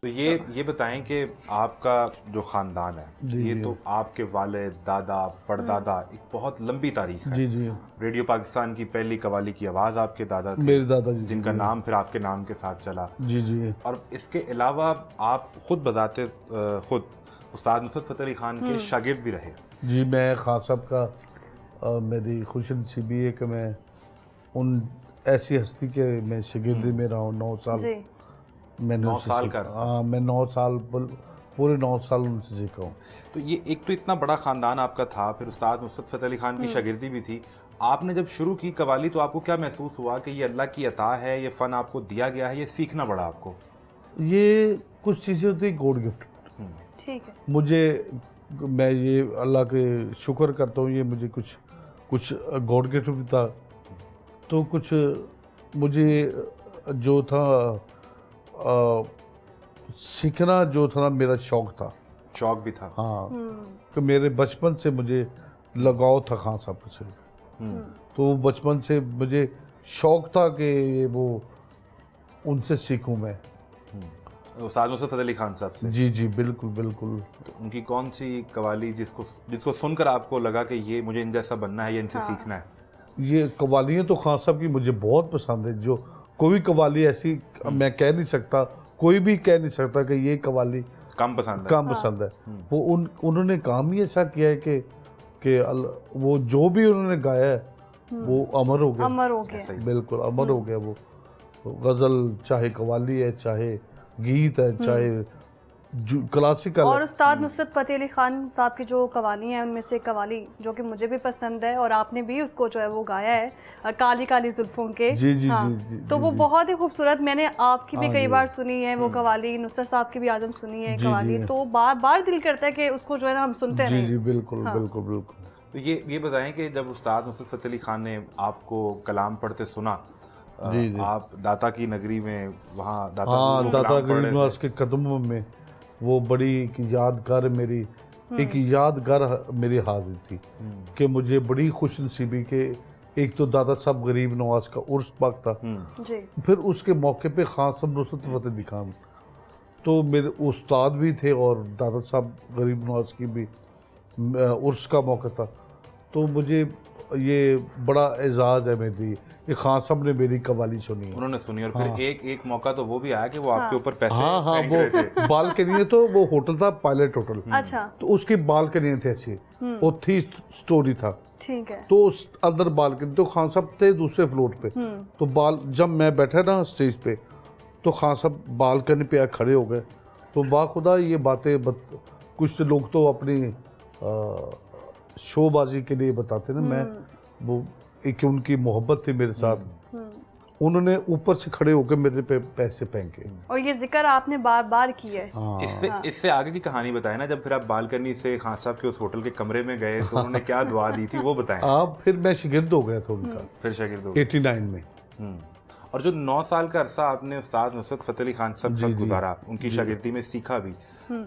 तो ये बताएं कि आपका जो ख़ानदान है ये तो आपके वालिद, दादा, परदादा, एक बहुत लंबी तारीख है। जी। रेडियो पाकिस्तान की पहली कवाली की आवाज़ आपके दादा थे, मेरे दादा जी, जिनका नाम फिर आपके नाम के साथ चला। जी। और इसके अलावा आप खुद बजाते खुद उस्ताद नुसरत फ़तेह अली खान के शागिर्द भी रहे। जी, मैं खान साहब का मेरी खुशनसीबी है कि मैं उन ऐसी हस्ती के मैं शागिर्दी में रहा हूँ 9 साल। मैंने 9 साल का। हाँ, मैं 9 साल पूरे 9 साल उनसे सीखा हूँ। तो ये एक तो इतना बड़ा ख़ानदान आपका था, फिर उस्ताद नुसरत फ़तेह अली खान की शागिर्दी भी थी। आपने जब शुरू की कवाली तो आपको क्या महसूस हुआ कि ये अल्लाह की अता है, ये फ़न आपको दिया गया है, ये सीखना पड़ा आपको? ये कुछ चीज़ें होती गॉड गिफ्ट। ठीक है। मुझे, मैं ये अल्लाह के शुक्र करता हूँ, ये मुझे कुछ गॉड गिफ्ट भी था। तो कुछ मुझे जो था सीखना जो था ना, मेरा शौक़ भी था। हाँ, कि मेरे बचपन से मुझे लगाव था खान साहब से। तो बचपन से मुझे शौक़ था कि वो उनसे सीखूं मैं। उस्ताद नुसरत फतेह अली खान साहब से। जी जी बिल्कुल बिल्कुल। तो उनकी कौन सी कवाली जिसको सुनकर आपको लगा कि ये मुझे इन जैसा बनना है या इनसे सीखना है? ये कवालियाँ तो खान साहब की मुझे बहुत पसंद है। जो कोई कवाली ऐसी मैं कह नहीं सकता, कोई भी कह नहीं सकता कि ये कवाली कम पसंद है। वो उन्होंने काम ही ऐसा किया है कि वो जो भी उन्होंने गाया है वो अमर हो गया। बिल्कुल अमर हो गया। वो गज़ल चाहे कवाली है, चाहे गीत है, चाहे क्लासिकल। और उस्ताद नुसरत फतेह अली खान साहब की जो कवाली हैं उनमें से एक कवाली जो कि मुझे भी पसंद है और आपने भी उसको जो है वो गाया है, काली काली जुल्फों के। जी जी हाँ, जी, तो वो बहुत ही खूबसूरत, मैंने आपकी भी कई जी। बार सुनी है वो कवाली, नुसरत साहब की भी आजम सुनी है जी, कवाली, जी। तो बार बार दिल करता है कि उसको जो है ना हम सुनते जी रहें। जी बिल्कुल हाँ। बिल्कुल बिल्कुल। तो ये बताएं कि जब उस्ताद नुसरत फतेह अली खान ने आपको कलाम पढ़ते सुना, जी जी। आप दाता की नगरी में वहाँ हाँ, वो दाता कलाम पढ़ गरीब रहे नवाज थे। के कदमों में वो बड़ी एक यादगार मेरी हाजिर थी कि मुझे बड़ी खुश नसीबी के एक तो दादा साहब गरीब नवाज का उर्स पाक था, जी। फिर उसके मौके पे खान साहब नुसरत फतेह अली खान तो मेरे उस्ताद भी थे और दादा साहब गरीब नवाज की भी उर्स का मौका था। तो मुझे ये बड़ा एजाज़ है मेरी कि खान साहब ने मेरी कवाली सुनी है। उन्होंने सुनी और फिर हाँ। एक मौका तो वो भी आया कि वो आपके ऊपर पैसे हाँ हाँ, फेंक रहे थे। वो बालकनी है, तो वो होटल था पायलट होटल, अच्छा, तो उसकी बालकनी थी ऐसी, वो थी स्टोरी था, ठीक है। तो उस अंदर बालकनी, तो खान साहब थे दूसरे फ्लोर पे। तो जब मैं बैठा ना स्टेज पे तो खान साहब बालकनी पे खड़े हो गए। तो बाखुदा ये बातें कुछ लोग तो अपनी शोबाजी के लिए बताते ना, मैं वो एक उनकी मोहब्बत थी मेरे साथ, उन्होंने ऊपर से खड़े होकर मेरे पे पैसे फेंके। और ये जिक्र आपने बार बार किया है। हाँ। इससे आगे की कहानी बताएं ना, जब फिर आप बालकनी से खान साहब के उस होटल के कमरे में गए तो उन्होंने क्या दुआ दी थी वो बताएं। आप फिर मैं शागिर्द हो गया था उनका, फिर शागिर्द हो 89 में। और जो 9 साल का अरसा आपने उस्ताद नुसरत फतेह अली खान साहब साथ गुजारा, उनकी शागिर्दी में सीखा भी,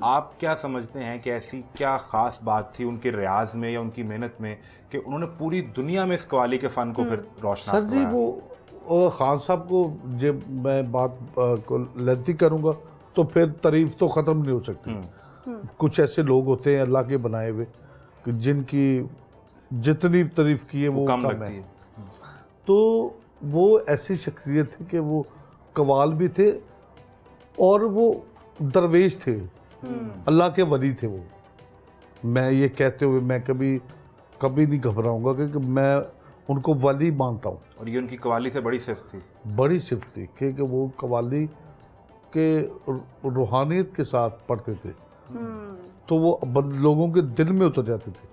आप क्या समझते हैं कि ऐसी क्या ख़ास बात थी उनके रियाज में या उनकी मेहनत में कि उन्होंने पूरी दुनिया में इस कवाली के फ़न को फिर रोशनास सर जी, वो खान साहब को जब मैं बात को लेती करूँगा तो फिर तारीफ तो ख़त्म नहीं हो सकती। कुछ ऐसे लोग होते हैं अल्लाह के बनाए हुए कि जिनकी जितनी तारीफ की है वो कम लगती है। तो वो ऐसी शख्सियत है कि वो कवाल भी थे और वो दरवेश थे, अल्लाह के वली थे वो। मैं ये कहते हुए मैं कभी नहीं घबराऊंगा क्योंकि मैं उनको वली मानता हूँ। और ये उनकी कवाली से बड़ी सिफ्त थी, क्योंकि वो कवाली के रूहानियत के साथ पढ़ते थे, तो वो लोगों के दिल में उतर जाते थे।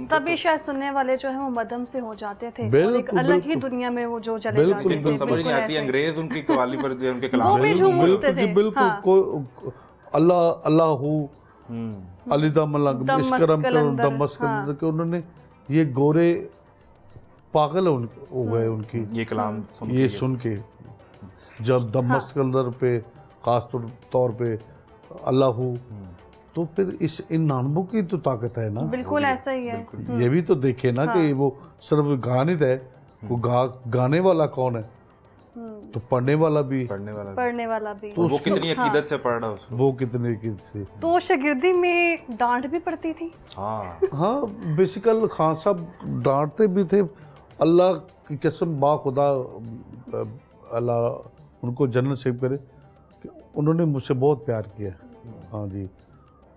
तभी शायद सुनने वाले जो है वो मदम से हो जाते थे और एक अलग ही दुनिया में वो जो चले जाते थे। इनको समझ नहीं आती अंग्रेज उनकी कवाली पर उनके कलाम वो भी झूम उठते थे। बिल्कुल अल्लाह हु अलीदा मलंग इश्करम कलंदर के उन्होंने ये गोरे पागल हो गए उनकी ये कलाम सुन के जब दमस्क के अंदर पे खास तौर पे अल्लाह हु, तो फिर इन नानबों की तो ताकत है ना। बिल्कुल ऐसा ही है। ये भी तो देखे ना कि वो सिर्फ गा नहीं रहे, वो गाने वाला कौन है, तो पढ़ने वाला भी। तो वो कितनी अकीदत से पढ़ रहा है, वो कितनी अकीदत से। तो शागिर्दी में डांट भी पड़ती थी। हाँ बेसिकल खान साहब डांटते भी थे, अल्लाह की कसम बाखुदा, अल्लाह उनको जन्नत नसीब करे, उन्होंने मुझसे बहुत प्यार किया। हाँ जी,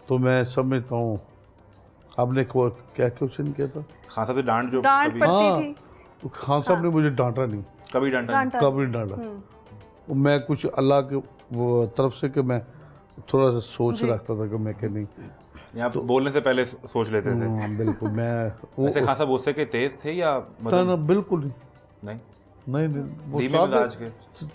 तो मैं समझता हूँ। आपने क्या क्वेश्चन किया था? खान साहब से डांट पड़ती थी। खान साहब ने मुझे डांटा नहीं, कभी डांटा। मैं कुछ अल्लाह के वो तरफ से कि मैं थोड़ा सा सोच रखता था कि मैं कि नहीं, यहाँ तो बोलने से पहले सोच लेते थे। हाँ बिल्कुल। मैं वैसे खान साहब गुस्से के तेज थे या ना, बिल्कुल नहीं, वो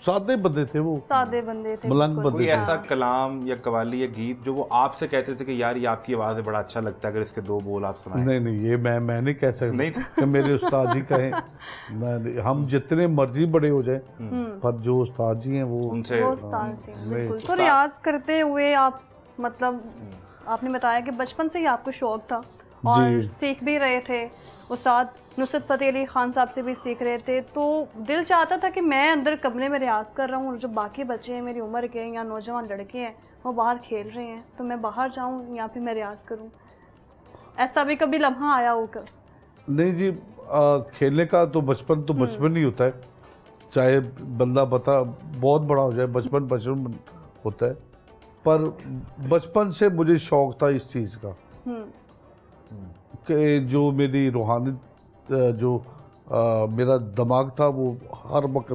सादे बंदे थे, वो सादे बंदे थे, मलंग बंदे। कोई ऐसा कलाम या कवाली या गीत जो वो आपसे कहते थे कि यार ये आपकी आवाज़ है, बड़ा अच्छा लगता है, अगर इसके 2 बोल आप सुनाएं? नहीं, ये मैं नहीं कह सकता नहीं कि मेरे उस्ताद जी कहें। हम जितने मर्जी बड़े हो जाए, पर जो उस्ताद जी हैं वो उनसे बिल्कुल। तो रियाज करते हुए आप, मतलब आपने बताया कि बचपन से ही आपको शौक था और सीख भी रहे थे, उस्ताद नुसरत फ़तेह अली ख़ान साहब से भी सीख रहे थे, तो दिल चाहता था कि मैं अंदर कमरे में रियाज़ कर रहा हूँ और जो बाकी बच्चे हैं मेरी उम्र के या नौजवान लड़के हैं वो बाहर खेल रहे हैं, तो मैं बाहर जाऊँ या फिर मैं रियाज़ करूँ। ऐसा भी कभी लम्हा आया होगा? नहीं जी, खेलने का तो बचपन ही होता है, चाहे बंदा बहुत बड़ा हो जाए, बचपन होता है। पर बचपन से मुझे शौक था इस चीज़ का कि जो मेरी रूहानी मेरा दिमाग था वो हर वक्त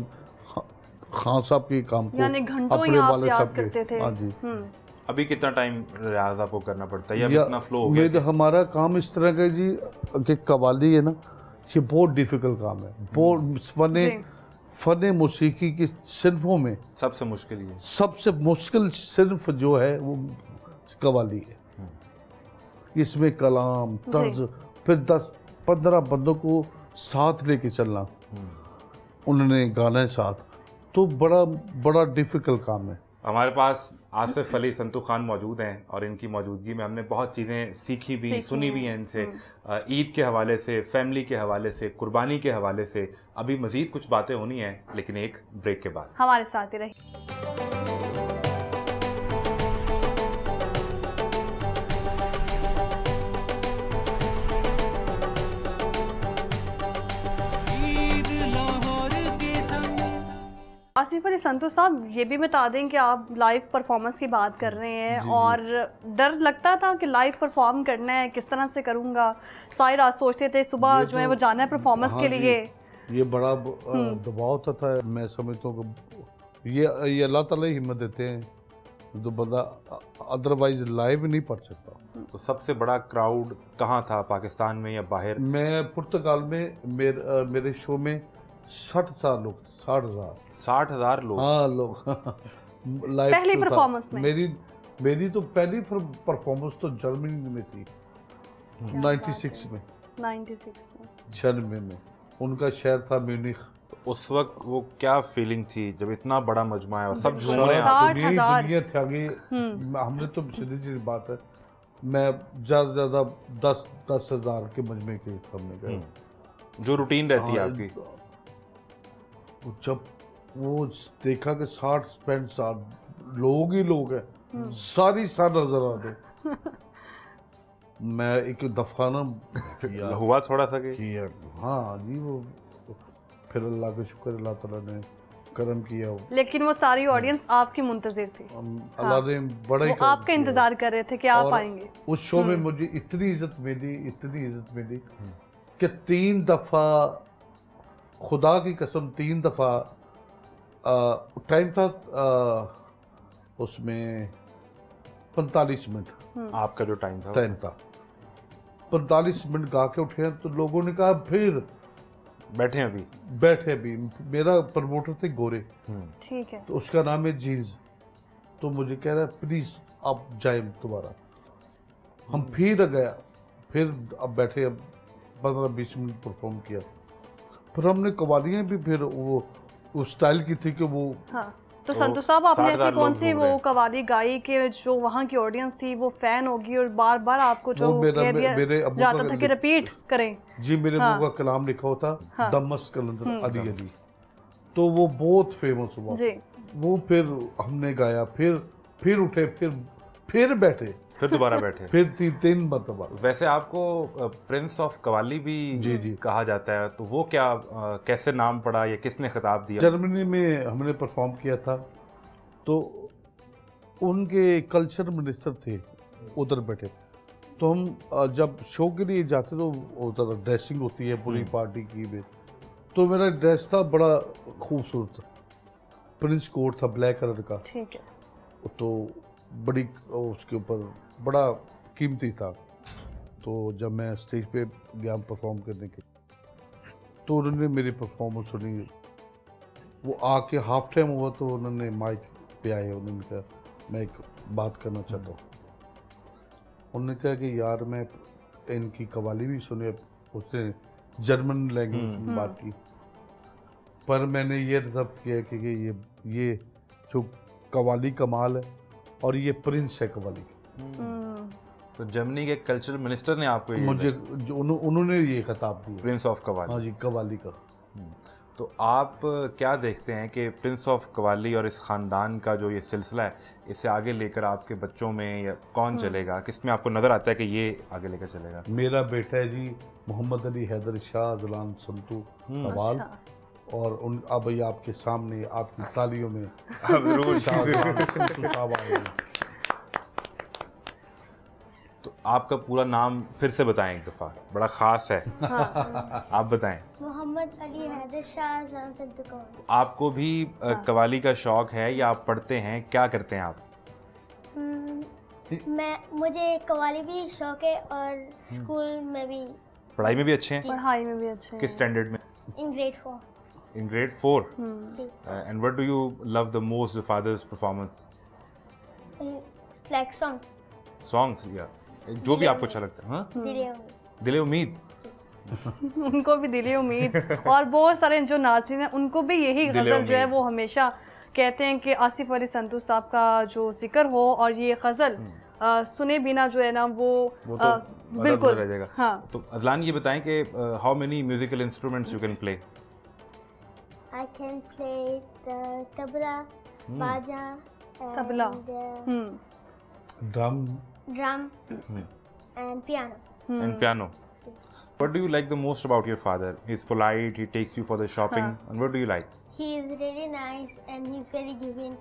खान साहब के काम को, यानी घंटों अपने वाले साहब करते थे। हाँ जी। अभी कितना टाइम रियाज आपको करना पड़ता है या कितना फ्लो हो गया? हमारा काम इस तरह का जी कि कवाली है ना, ये बहुत डिफिकल्ट काम है। बहुत फ़न मौसीकी की सिन्फों में सबसे मुश्किल ये, सबसे मुश्किल सिन्फ जो है वो कवाली है। इसमें कलाम, तर्ज, फिर 10-15 बंदों को साथ लेके चलना, उन्होंने गाना साथ, तो बड़ा डिफिकल्ट काम है। हमारे पास आसिफ अली संतू खान मौजूद हैं और इनकी मौजूदगी में हमने बहुत चीज़ें सीखी भी, सुनी भी हैं इनसे, ईद के हवाले से, फैमिली के हवाले से, कुर्बानी के हवाले से। अभी मज़ीद कुछ बातें होनी हैं, लेकिन एक ब्रेक के बाद। हमारे साथ ही रहिए। आसिफ अली संतू साहब, ये भी बता दें कि आप लाइव परफॉर्मेंस की बात कर रहे हैं और डर लगता था कि लाइव परफॉर्म करना है, किस तरह से करूँगा? सारी रात सोचते थे, सुबह जो है वो जाना है परफॉर्मेंस के लिए। ये बड़ा दबाव होता था। मैं समझता हूँ कि ये अल्लाह ताला ही हिम्मत देते हैं, तो बंदा अदरवाइज लाइव नहीं पढ़ सकता। तो सबसे बड़ा क्राउड कहाँ था, पाकिस्तान में या बाहर? मैं पुर्तगाल में मेरे शो में 60,000 लोग, 60,000 लोग। हाँ, लोग लाइव पहली परफॉर्मेंस में। मेरी तो पहली परफॉर्मेंस तो जर्मनी में थी, 96 में। 96 में उनका शहर था म्यूनिख। उस वक्त वो क्या फीलिंग थी जब इतना बड़ा मजमा है और सब झूम रहे हैं? 60,000 दुनिया थी आगे। हमने तो सीधी सी बात है, मैं ज़्यादा 10,000 के मजमे के सामने गया। जो रूटीन रहती है आपकी, जब वो देखा कि 60 लोग ही लोग हैं, सारी सार नजर आ रहे। मैं एक दफा ना हुआ थोड़ा सा किया, हाँ जी, वो फिर अल्लाह का शुक्र, अल्लाह ताला ने करम किया। लेकिन वो सारी ऑडियंस आपकी मुंतजिर थी। अल्लाह ने बड़ा ही आपका इंतजार कर रहे थे कि आप आएंगे। उस शो में मुझे इतनी इज्जत मिली कि 3 दफा, खुदा की कसम 3 दफा टाइम था उसमें 45 मिनट आपका जो टाइम था 45 मिनट गा के उठे हैं, तो लोगों ने कहा फिर बैठे अभी। मेरा प्रमोटर थे गोरे, ठीक है, तो उसका नाम है जीन्स, तो मुझे कह रहा है प्लीज आप जाए दोबारा। हम फिर गया, फिर अब बैठे, अब 15-20 मिनट परफॉर्म किया। फिर हमने कवालियाँ भी फिर वो उस स्टाइल की थी कि वो, हाँ। तो संतू साहब, आपने ऐसी कौन सी वो कवाली गाई कि जो वहाँ की ऑडियंस थी वो फैन होगी और बार बार आपको जो कह दिया जाता था कि रिपीट करें? जी, मेरे अब्बू का कलाम लिखा होता, दमस कलंदर अली अली, तो वो बहुत फेमस हुआ जी। वो फिर हमने गाया, फिर उठे, फिर बैठे, फिर दोबारा बैठे, फिर 3 मरतबा। वैसे आपको प्रिंस ऑफ कवाली भी जी कहा जाता है, तो वो क्या कैसे नाम पड़ा या किसने खिताब दिया? जर्मनी में हमने परफॉर्म किया था, तो उनके कल्चर मिनिस्टर थे उधर बैठे, तो हम जब शो के लिए जाते तो उधर ड्रेसिंग होती है पूरी पार्टी की में, तो मेरा ड्रेस था बड़ा खूबसूरत, प्रिंस कोट था ब्लैक कलर का, ठीक है, तो बड़ी उसके ऊपर बड़ा कीमती था। तो जब मैं स्टेज पे गया परफॉर्म करने के, तो उन्होंने मेरी परफॉर्मेंस सुनी, वो आके हाफ टाइम हुआ तो उन्होंने माइक पे आए, उन्होंने कहा मैं एक बात करना चाहता हूँ। उन्होंने कहा कि यार मैं इनकी कवाली भी सुनी, उसने जर्मन लैंग्वेज में बात की, पर मैंने ये रिजर्व किया कि ये जो कवाली कमाल है और ये प्रिंस है कवाली। तो जर्मनी के कल्चरल मिनिस्टर ने आपको ये मुझे जो उन्होंने ये खिताब दिया, प्रिंस ऑफ कव्वाली। हाँ जी, कव्वाली का। तो आप क्या देखते हैं कि प्रिंस ऑफ कव्वाली और इस ख़ानदान का जो ये सिलसिला है, इसे आगे लेकर आपके बच्चों में या कौन चलेगा, किस में आपको नज़र आता है कि ये आगे लेकर चलेगा? मेरा बेटा है जी मोहम्मद अली हैदर शाह अजलान संतू कव्वाल, और उन अब ये आपके सामने आपकी तालियों में साहब आए हैं। तो आपका पूरा नाम फिर से बताएं एक दफ़ा, बड़ा ख़ास है। आप बताएं। मोहम्मद अली हैदर शाह अजलान संतू कव्वाल। आपको भी कव्वाली का शौक़ है या आप पढ़ते हैं, क्या करते हैं आप? मुझे कव्वाली भी शौक है और स्कूल में भी। पढ़ाई में भी अच्छे हैं? पढ़ाई में भी अच्छे हैं। किस स्टैंडर्ड में? In grade 4। In grade 4. And what do you love the most, your father's performance? Like song. Songs, yeah. जो भी आपको अच्छा लगता है। हाँ? दिले उम्मीद। उनको भी दिले उम्मीद और बहुत सारे जो नाज़रीन हैं उनको भी यही गज़ल जो है वो हमेशा कहते हैं कि आसिफ अली संतू साहब का जो जिक्र हो और ये गज़ल सुने बिना जो है ना वो तो बिल्कुल रह जाएगा। हाँ। तो अदलान ये बताएं कि how many musical instruments you can play? I can play the tabla, baja, tabla, drum and piano. And piano. What do you like the most about your father? He's polite, he takes you for the shopping. And what do you like? He is really nice and he's very giving.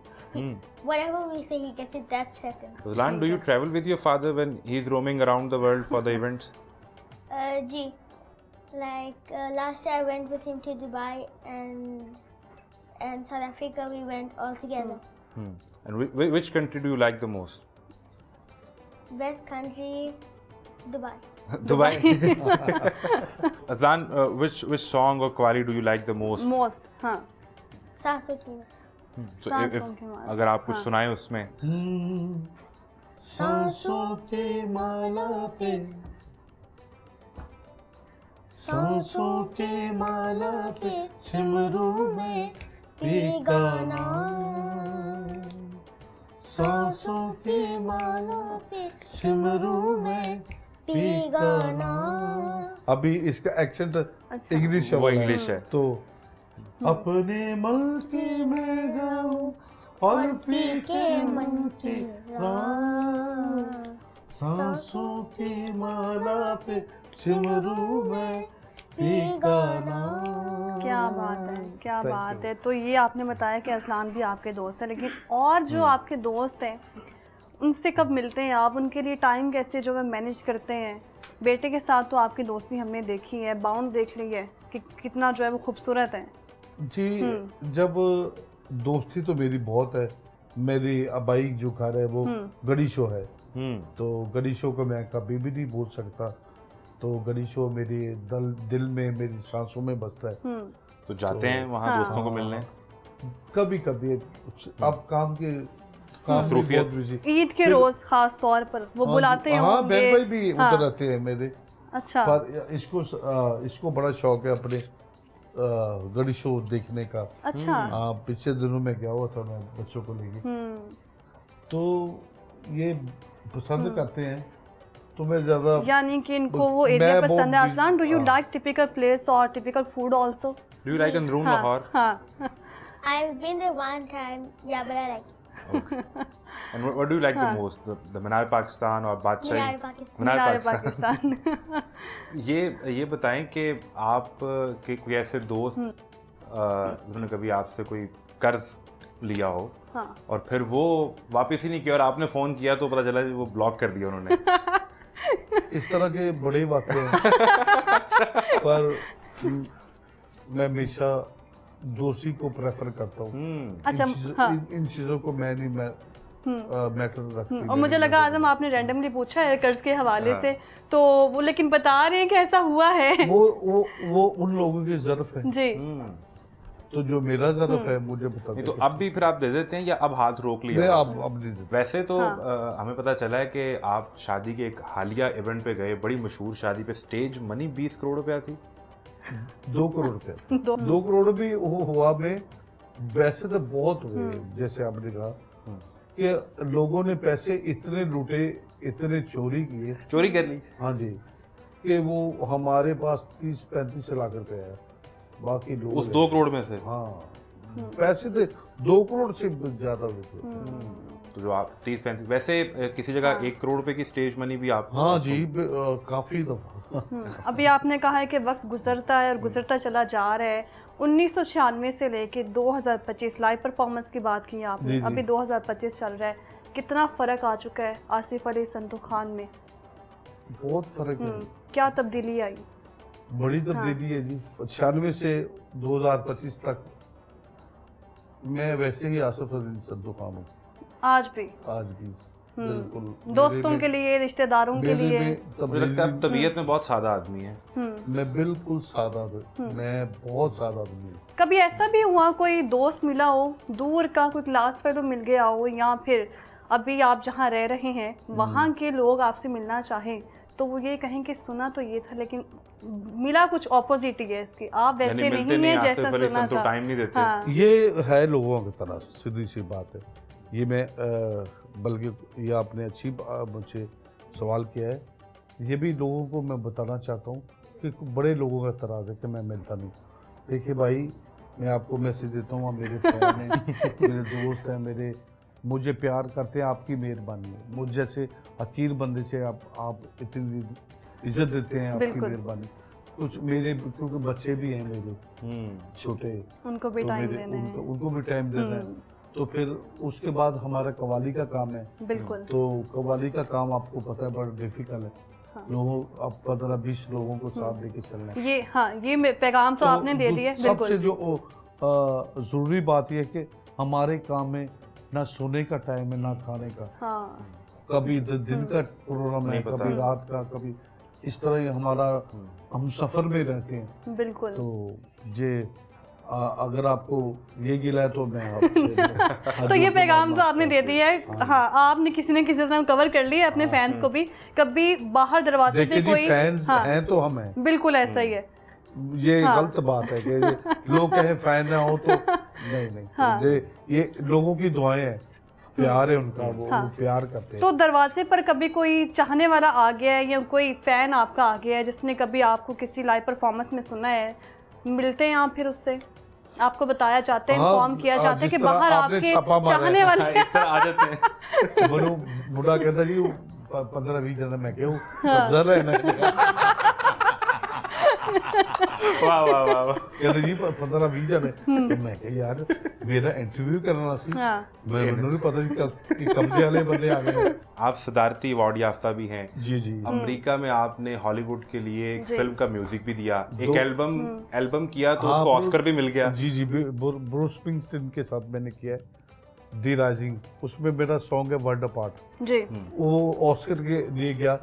Whatever we say, he gets it that second. Azlan, do you travel with your father when he's roaming around the world for the events? Gee, like last year I went with him to Dubai and South Africa. We went all together. And which country do you like the most? Best country, Dubai. Dubai. Azlan, which song or qawwali do you like the most? Most, हाँ. सांसों की So if अगर आप कुछ सुनाएं उसमें. सांसों के माला पे, सांसों के माला पे सिमरू में गाना, सांसों के माला पे सिमरू में गाना। अभी इसका एक्सेंट इंग्लिश है, वो इंग्लिश है। तो अपने मलके में जाऊं और पी के मन की सांसों की माला पे सिमरू में गाना। क्या बात है, क्या बात है। तो ये आपने बताया कि अज़लान भी आपके दोस्त हैं, लेकिन और जो आपके दोस्त हैं उनसे कब मिलते हैं आप, उनके लिए टाइम कैसे जो है मैनेज करते हैं? बेटे के साथ तो आपकी दोस्ती हमने देखी है, बाउंड देख ली है कि कितना जो है वो खूबसूरत है जी। जब दोस्ती तो मेरी बहुत है, मेरी अबाई जो घर है वो गणेशो है, तो गणेशो को मैं कभी भी नहीं भूल सकता। तो गणेशो मेरे दिल में, मेरी सांसों में बसता है। तो जाते हैं वहाँ दोस्तों को मिलने? कभी कभी, अब काम के ईद के रोज खास तौर पर वो बुलाते हैं। हाँ, बहन भाई भी उधर रहते हैं मेरे। अच्छा। पर इसको बड़ा शौक है अपने गणेश शो देखने का। अच्छा। पिछले दिनों में गया हुआ था मैं बच्चों को लेके, तो ये पसंद करते हैं। तो मैं ज्यादा, यानी कि इनको वो एरिया पसंद है। Azlan, do you like typical place और typical food also? Do you like Androon Lahore? हाँ। I've been there one time, yeah, but I like it. Okay. And what do you like the most? The Minar Pakistan और बादशाही? मीनार पाकिस्तान। ये बताएं कि आप के कोई ऐसे दोस्त जिन्होंने कभी आपसे कोई कर्ज लिया हो, हाँ, और फिर वो वापस ही नहीं किया और आपने फ़ोन किया तो पता चला वो ब्लॉक कर दिया उन्होंने? इस तरह के बड़े वाक़े हैं। पर मैं हमेशा दोषी को प्रेफर करता हूँ। अच्छा, इन चीज़ों को मैं नहीं मैटर रखती। और मुझे लगा आज़म आपने रैंडमली पूछा है कर्ज के हवाले से, तो वो लेकिन बता रहे हैं कि ऐसा हुआ है। वो उन लोगों की ज़रूरत है जी। तो जो मेरा ज़रूरत है मुझे बता नहीं, तो अब भी फिर आप दे देते हैं या अब हाथ रोक लिया? अब नहीं देते। वैसे तो हमें पता चला है कि आप शादी के एक हालिया इवेंट पे गए, बड़ी मशहूर शादी पे, स्टेज मनी 20 करोड़ रुपया थी। 2 करोड़ रुपये 2 करोड़ भी हुआ में, वैसे तो बहुत हुए जैसे आपने कहा, कि लोगों ने पैसे इतने लूटे, इतने चोरी किए, चोरी कर ली। हाँ जी, कि वो हमारे पास 30-35 लाख रुपए है, बाकी लोग उस 2 करोड़ में से। हाँ, पैसे थे 2 करोड़ से ज्यादा हुए थे। तो जो आप 30-35 वैसे किसी जगह 1 करोड़ रुपए की स्टेज मनी भी आप। हाँ जी, काफी दफा। अभी आपने कहा है कि वक्त गुजरता है और गुजरता चला जा रहा है। 1996 से लेके 2025 लाइव परफॉर्मेंस की बात की आपने, अभी 2025 चल रहा है, कितना फ़र्क आ चुका है आसिफ अली संतू खान में? बहुत फर्क है, क्या तब्दीली आई? बड़ी तब्दीली है जी। 96 से 2025 तक मैं वैसे ही आसिफ अली संतू खान हूँ, आज भी बिल्कुल। दोस्तों के लिए, रिश्तेदारों के लिए। मुझे लगता है तबीयत में बहुत सादा आदमी है। मैं बिल्कुल सादा, मैं बहुत सादा आदमी हूँ। कभी ऐसा भी हुआ कोई दोस्त मिला हो, दूर का कोई क्लास फेलो मिल गया हो, या फिर अभी आप जहाँ रह रहे हैं वहाँ के लोग आपसे मिलना चाहें तो वो ये कहें कि सुना तो ये था लेकिन मिला कुछ ऑपोजिट ही है इसकी, आप वैसे नहीं है जैसा सुना था। टाइम नहीं देते। हाँ। ये है लोगों की तरह, सीधी सी बात है। ये मैं बल्कि ये आपने अच्छी मुझे सवाल किया है। ये भी लोगों को मैं बताना चाहता हूँ कि बड़े लोगों का तरह है कि मैं मिलता नहीं। देखिए भाई, मैं आपको मैसेज देता हूँ, मेरे फैन हैं, मेरे दोस्त हैं, मेरे मुझे प्यार करते हैं, आपकी मेहरबानी है। मुझ जैसे हकीर बंदे से आप इतनी इज्जत देते हैं, आपकी मेहरबानी। कुछ मेरे क्योंकि बच्चे भी हैं मेरे छोटे, उनको भी टाइम देना है, उनको भी टाइम देना है। तो फिर उसके बाद हमारा कवाली का काम है। बिल्कुल। तो कवाली का काम आपको पता है बड़ा डिफिकल्ट है। हाँ। लोगों अब 15-20 लोगों को साथ लेके चलना है। ये हाँ, ये पैगाम तो आपने दे दिया। सबसे जो जरूरी बात यह है कि हमारे काम में ना सोने का टाइम है ना खाने का। हाँ। कभी दिन का प्रोग्राम है, कभी रात का, कभी इस तरह ही हमारा, हम सफर में रहते हैं। बिल्कुल। तो ये अगर आपको ये गिला है तो मैं आपसे तो ये पैगाम तो आपने दे दिया है। हाँ, आपने किसी न किसी तरह कवर कर लिया अपने फैंस को भी। कभी बाहर दरवाजे पे कोई फैंस हैं तो हम हैं, बिल्कुल ऐसा ही है। ये गलत बात है कि लोग कहें फैन ना हो तो नहीं। ये लोगों की दुआएं हैं, प्यार है उनका, वो प्यार करते हैं। तो दरवाजे पर कभी कोई चाहने वाला आ गया है या कोई फैन आपका आ गया है जिसने कभी आपको किसी लाइव परफॉर्मेंस में सुना है, मिलते हैं आप फिर उससे, आपको बताया जाता है, इन्फॉर्म किया जाता है कि बाहर आपके चाहने वाले आ जाते हैं? बुढ़ा कहता जी 15-20 जन मैं क्यों वाह वाह वाह, कहते जी 15-20 जन है। मैं कह यार मेरा इंटरव्यू करना सी, मैं नहीं पता जी कब्जे वाले बंदे आ गए। आप सदारती अवार्ड याफ्ता भी हैं। जी। अमेरिका में आपने हॉलीवुड के लिए एक फिल्म का म्यूजिक भी दिया, एक एल्बम किया तो उसको ऑस्कर भी मिल गया। जी, ब्रूस स्प्रिंगस्टीन के साथ मैंने किया है दी राइजिंग, उसमें मेरा सॉन्ग है वर्ल्ड अपार्ट जी। वो ऑस्कर के लिए गया,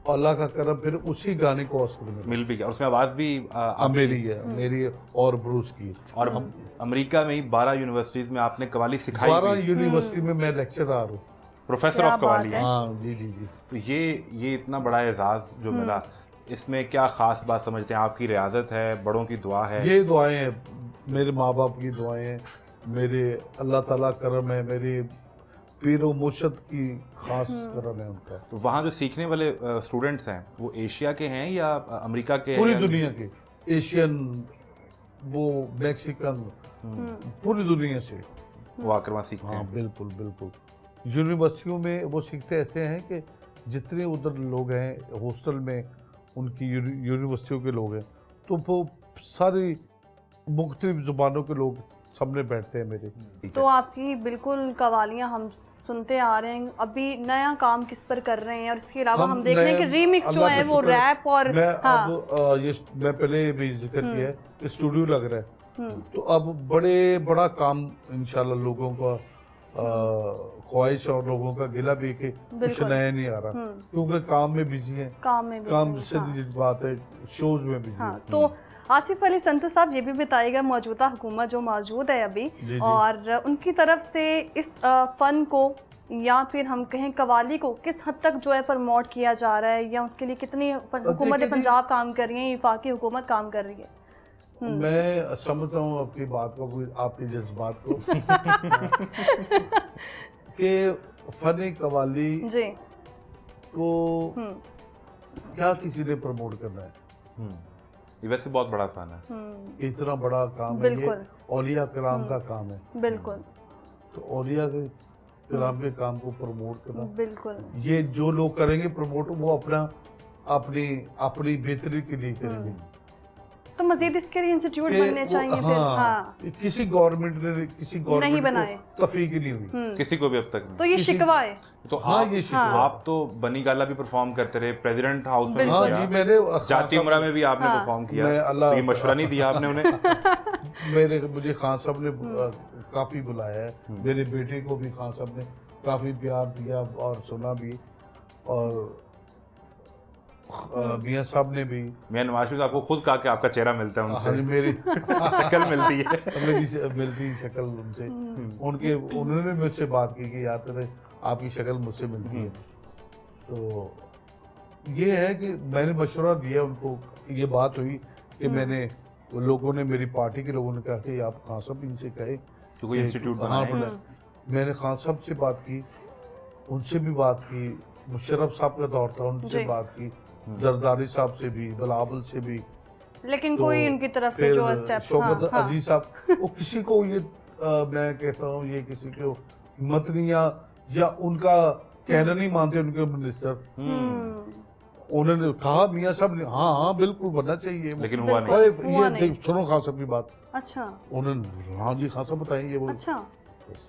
अल्लाह का करम फिर उसी गाने को ऑस्कर मिल भी गया, उसमें आवाज भी मेरी है, मेरी और ब्रूस की। और अमेरिका में ही 12 यूनिवर्सिटीज में आपने कवाली सिखाई। 12 यूनिवर्सिटी में मैं लेक्चरर हूँ, प्रोफेसर ऑफ कवाली। हाँ जी। तो ये इतना बड़ा एजाज जो मिला, इसमें क्या खास बात समझते हैं? आपकी रियाजत है, बड़ों की दुआ है? ये दुआएं हैं, मेरे माँ बाप की दुआएं हैं, मेरे अल्लाह ताला करम है, मेरे पीर व मुर्शद की खास करम है उनका। तो वहाँ जो सीखने वाले स्टूडेंट्स हैं वो एशिया के हैं या अमेरिका के? पूरी दुनिया के, एशियन, वो मैक्सिकन, पूरी दुनिया से वो आकर वहाँ सीखते हैं। बिल्कुल। यूनिवर्सिटियों में वो सीखते ऐसे हैं कि जितने उधर लोग हैं हॉस्टल में, उनकी यूनिवर्सिटियों के लोग हैं, तो वो सारी मुख्तलिफ ज़ुबानों के लोग सामने बैठते हैं मेरे। तो आपकी बिल्कुल कवालियाँ हम सुनते आ रहे हैं। अभी नया काम किस पर कर रहे हैं? और इसके अलावा हम देख रहे हैं कि रीमिक्स जो है वो रैप और मैं पहले भी जिक्र किया है, स्टूडियो लग रहा है, तो अब बड़ा काम इंशाल्लाह लोगों का ख्वाहिश और लोगों का गिला भी कि कुछ नया नहीं आ रहा, क्योंकि काम में बिजी है, काम से बात है, शोज में बिजी है। तो आसिफ अली संतू साहब, ये भी बताइएगा मौजूदा हुकूमत जो मौजूद है अभी, और उनकी तरफ से इस फ़न को या फिर हम कहें कवाली को किस हद तक जो है प्रमोट किया जा रहा है, या उसके लिए कितनी हुकूमत पंजाब काम कर रही है, वफाकी हुकूमत काम कर रही है? मैं समझता हूँ आपकी बात को, आपके जज्बात को कि फन कवाली जी को क्या किसी ने प्रमोट करना है। ये वैसे बहुत बड़ा फन है, इतना बड़ा काम है, ये बिल्कुल। औलिया कराम का काम है। बिल्कुल तो औलिया के कराम के काम को प्रमोट करना, बिल्कुल। ये जो लोग करेंगे प्रमोट, वो अपनी अपनी बेहतरी के लिए करेंगे। तो मजीद इसके लिए इंस्टीट्यूट कि बनने वो- चाहिए फिर। हाँ, किसी गवर्नमेंट ने नहीं बनाए। को तफीक नहीं हुई। किसी को भी अब तक नहीं। तो ये शिकवा है। तो हाँ, आप ये शिकवा। आप तो बनी गाला भी परफॉर्म करते रहे, प्रेसिडेंट हाउस में भी बिल्कुल। हाँ किया, जी, मैंने जाती उमरा में भी आपने हाँ। परफॉर्म किया, मैं अल्लाह- तो ये मशवरा नहीं दिया आपने उन्हें? मुझे खान साहब ने काफी बुलाया है, मेरे बेटे को भी खान साहब ने काफी प्यार दिया और सुना भी, और मियाँ साहब ने भी। मियां नवाज शरीफ आपको खुद कहा कि आपका चेहरा मिलता है हाँ, उनसे, मेरी शक्ल मिलती है। मेरी मिलती शक्ल उनसे, उन्होंने मुझसे बात की कि यार तेरे आपकी शक्ल मुझसे मिलती है। तो ये है कि मैंने मशवरा दिया उनको, ये बात हुई कि मैंने, लोगों ने, मेरी पार्टी के लोगों ने कहा कि आप खान साहब इनसे कहे तो कोई इंस्टीट्यूट हाँ, बनाए। मैंने खान साहब से बात की, उनसे भी बात की, मुशर्रफ साहब का दौर था, उनसे जी। बात की, जरदारी साहब से भी, बिलावल से भी, लेकिन तो कोई उनकी तरफ से फिर जो स्टेप शौकत अजीज साहब, वो किसी को ये मैं कहता हूँ ये किसी को हिम्मत नहीं या उनका कहना नहीं मानते उनके मिनिस्टर। उन्होंने कहा, मियाँ साहब ने हाँ बिल्कुल बनना चाहिए, लेकिन हुआ नहीं। ओए, हुआ ये नहीं। देख, सुनो खान साहब की बात। अच्छा उन्होंने हाँ जी खान साहब बताएंगे, वो अच्छा,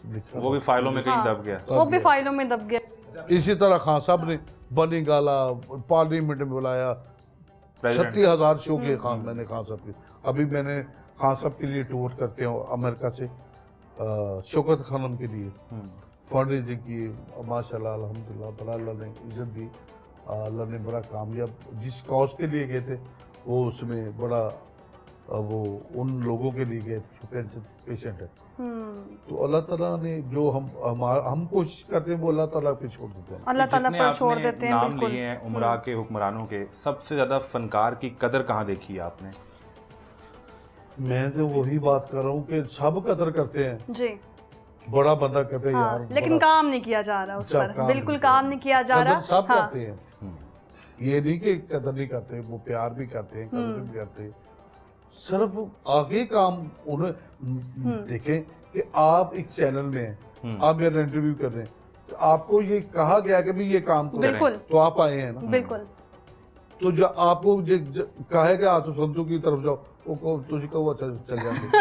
लिखा वो भी फाइलों में कहीं हाँ। दब गया। वो भी फाइलों में दब गया। इसी तरह खान साहब ने बनी गाला पार्लियामेंट में बुलाया, President। 70,000 शो किए खान, मैंने खान साहब के। अभी मैंने खान साहब के लिए टूर करते हैं अमेरिका से, शौकत खानम के लिए फंड जी की, माशाल्लाह अल्हम्दुलिल्लाह बड़ा अल्लाह ने इज्जत दी, अल्लाह ने बड़ा कामयाब, जिस कॉज के लिए गए थे वो उसमें बड़ा वो उन लोगों के लिए गए जो कैंसर पेशेंट है। तो अल्लाह ताला ने जो हम कोशिश करते हैं वो अल्लाह ताला पे छोड़ देते हैं। अल्लाह ताला जितने पर छोड़ आपने देते हैं। नाम बिल्कुल। लिए हैं उमरा के हुक्मरानों के, सबसे ज्यादा फनकार की कदर कहाँ देखी है आपने? मैं तो वही बात कर रहा हूँ कि सब कदर करते हैं, जी बड़ा बंदा कहते हैं हाँ, यार, लेकिन बड़ा काम नहीं किया जा रहा उस सब पर, काम बिल्कुल नहीं काम नहीं किया जा रहा। कदर सब हाँ, करते हैं, ये नहीं कि कदर नहीं करते, वो प्यार भी करते हैं, कदर भी करते हैं, सिर्फ आगे काम उन्हें देखें कि आप एक चैनल में हैं, आप मेरा इंटरव्यू कर रहे हैं, तो आपको ये कहा गया कि भाई ये काम करो, बिल्कुल। तो आप आए हैं ना, बिल्कुल। तो जो आपको कहा है कि आप संतों की तरफ जाओ, वो तुझे कहो चल जाएंगे।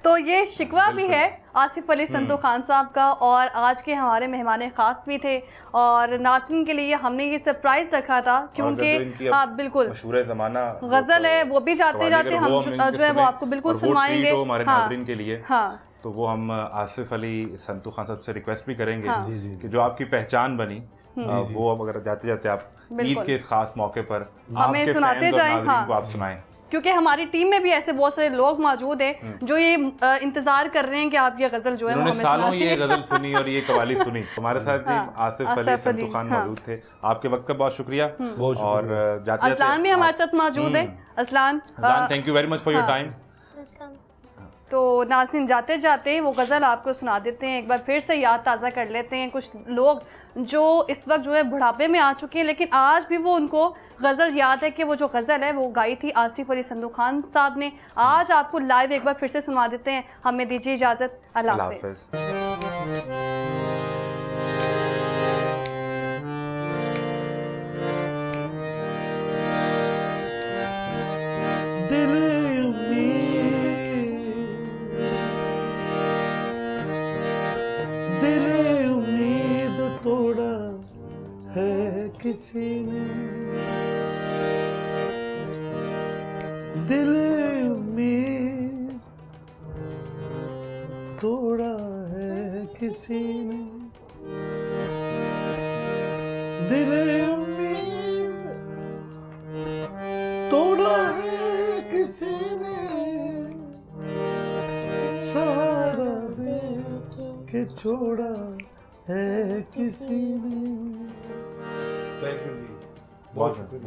तो ये शिकवा भी है आसिफ अली संतू खान साहब का, और आज के हमारे मेहमान खास भी थे, और नाज़रीन के लिए हमने ये सरप्राइज रखा था क्योंकि हाँ बिल्कुल मशहूर ज़माना गजल है, वो भी जाते जाते हम जो है वो आपको बिल्कुल सुनवाएंगे हमारे हाँ, नाज़रीन के लिए। हाँ, तो वो हम आसिफ अली संतू खान साहब से रिक्वेस्ट भी करेंगे हाँ। कि जो आपकी पहचान बनी वो अब अगर जाते जाते आप ईद के इस खास मौके पर हमें आपके सुनाते फैंस और जाएं, नाज़रीन हाँ। को आप सुनाएं, क्योंकि हमारी टीम में भी ऐसे बहुत सारे लोग मौजूद हैं जो ये इंतजार कर रहे हैं कि आप ये गजल जो है वो उन्होंने हमें सालों सुनाएं। ये गजल सुनी और ये कवाली सुनी। हमारे साथ जी हाँ, आसिफ अली आसिफ अली, संतू खान हाँ। मौजूद थे, आपके वक्त का बहुत शुक्रिया। बहुत और शुक्रिया। जाते असलान भी हमारे साथ मौजूद है। Aslan thank you very much for your हाँ। टाइम। Welcome. तो नाज़रीन जाते जाते वो गज़ल आपको सुना देते हैं, एक बार फिर से याद ताज़ा कर लेते हैं। कुछ लोग जो इस वक्त जो है बुढ़ापे में आ चुके हैं, लेकिन आज भी वो उनको गज़ल याद है कि वो जो गज़ल है वो गाई थी आसिफ अली संतू खान साहब ने। आज आपको लाइव एक बार फिर से सुना देते हैं। हमें दीजिए इजाज़त, अल्लाह हाफ़िज़। दिल उम्मीद तोड़ा है किसी ने, दिल उम्मीद तोड़ा है किसी ने, दिल उम्मीद तोड़ा है किसी ने, सारा दिल के छोड़ा है किसी ने। थैंक यू जी, बहुत शुक्रिया।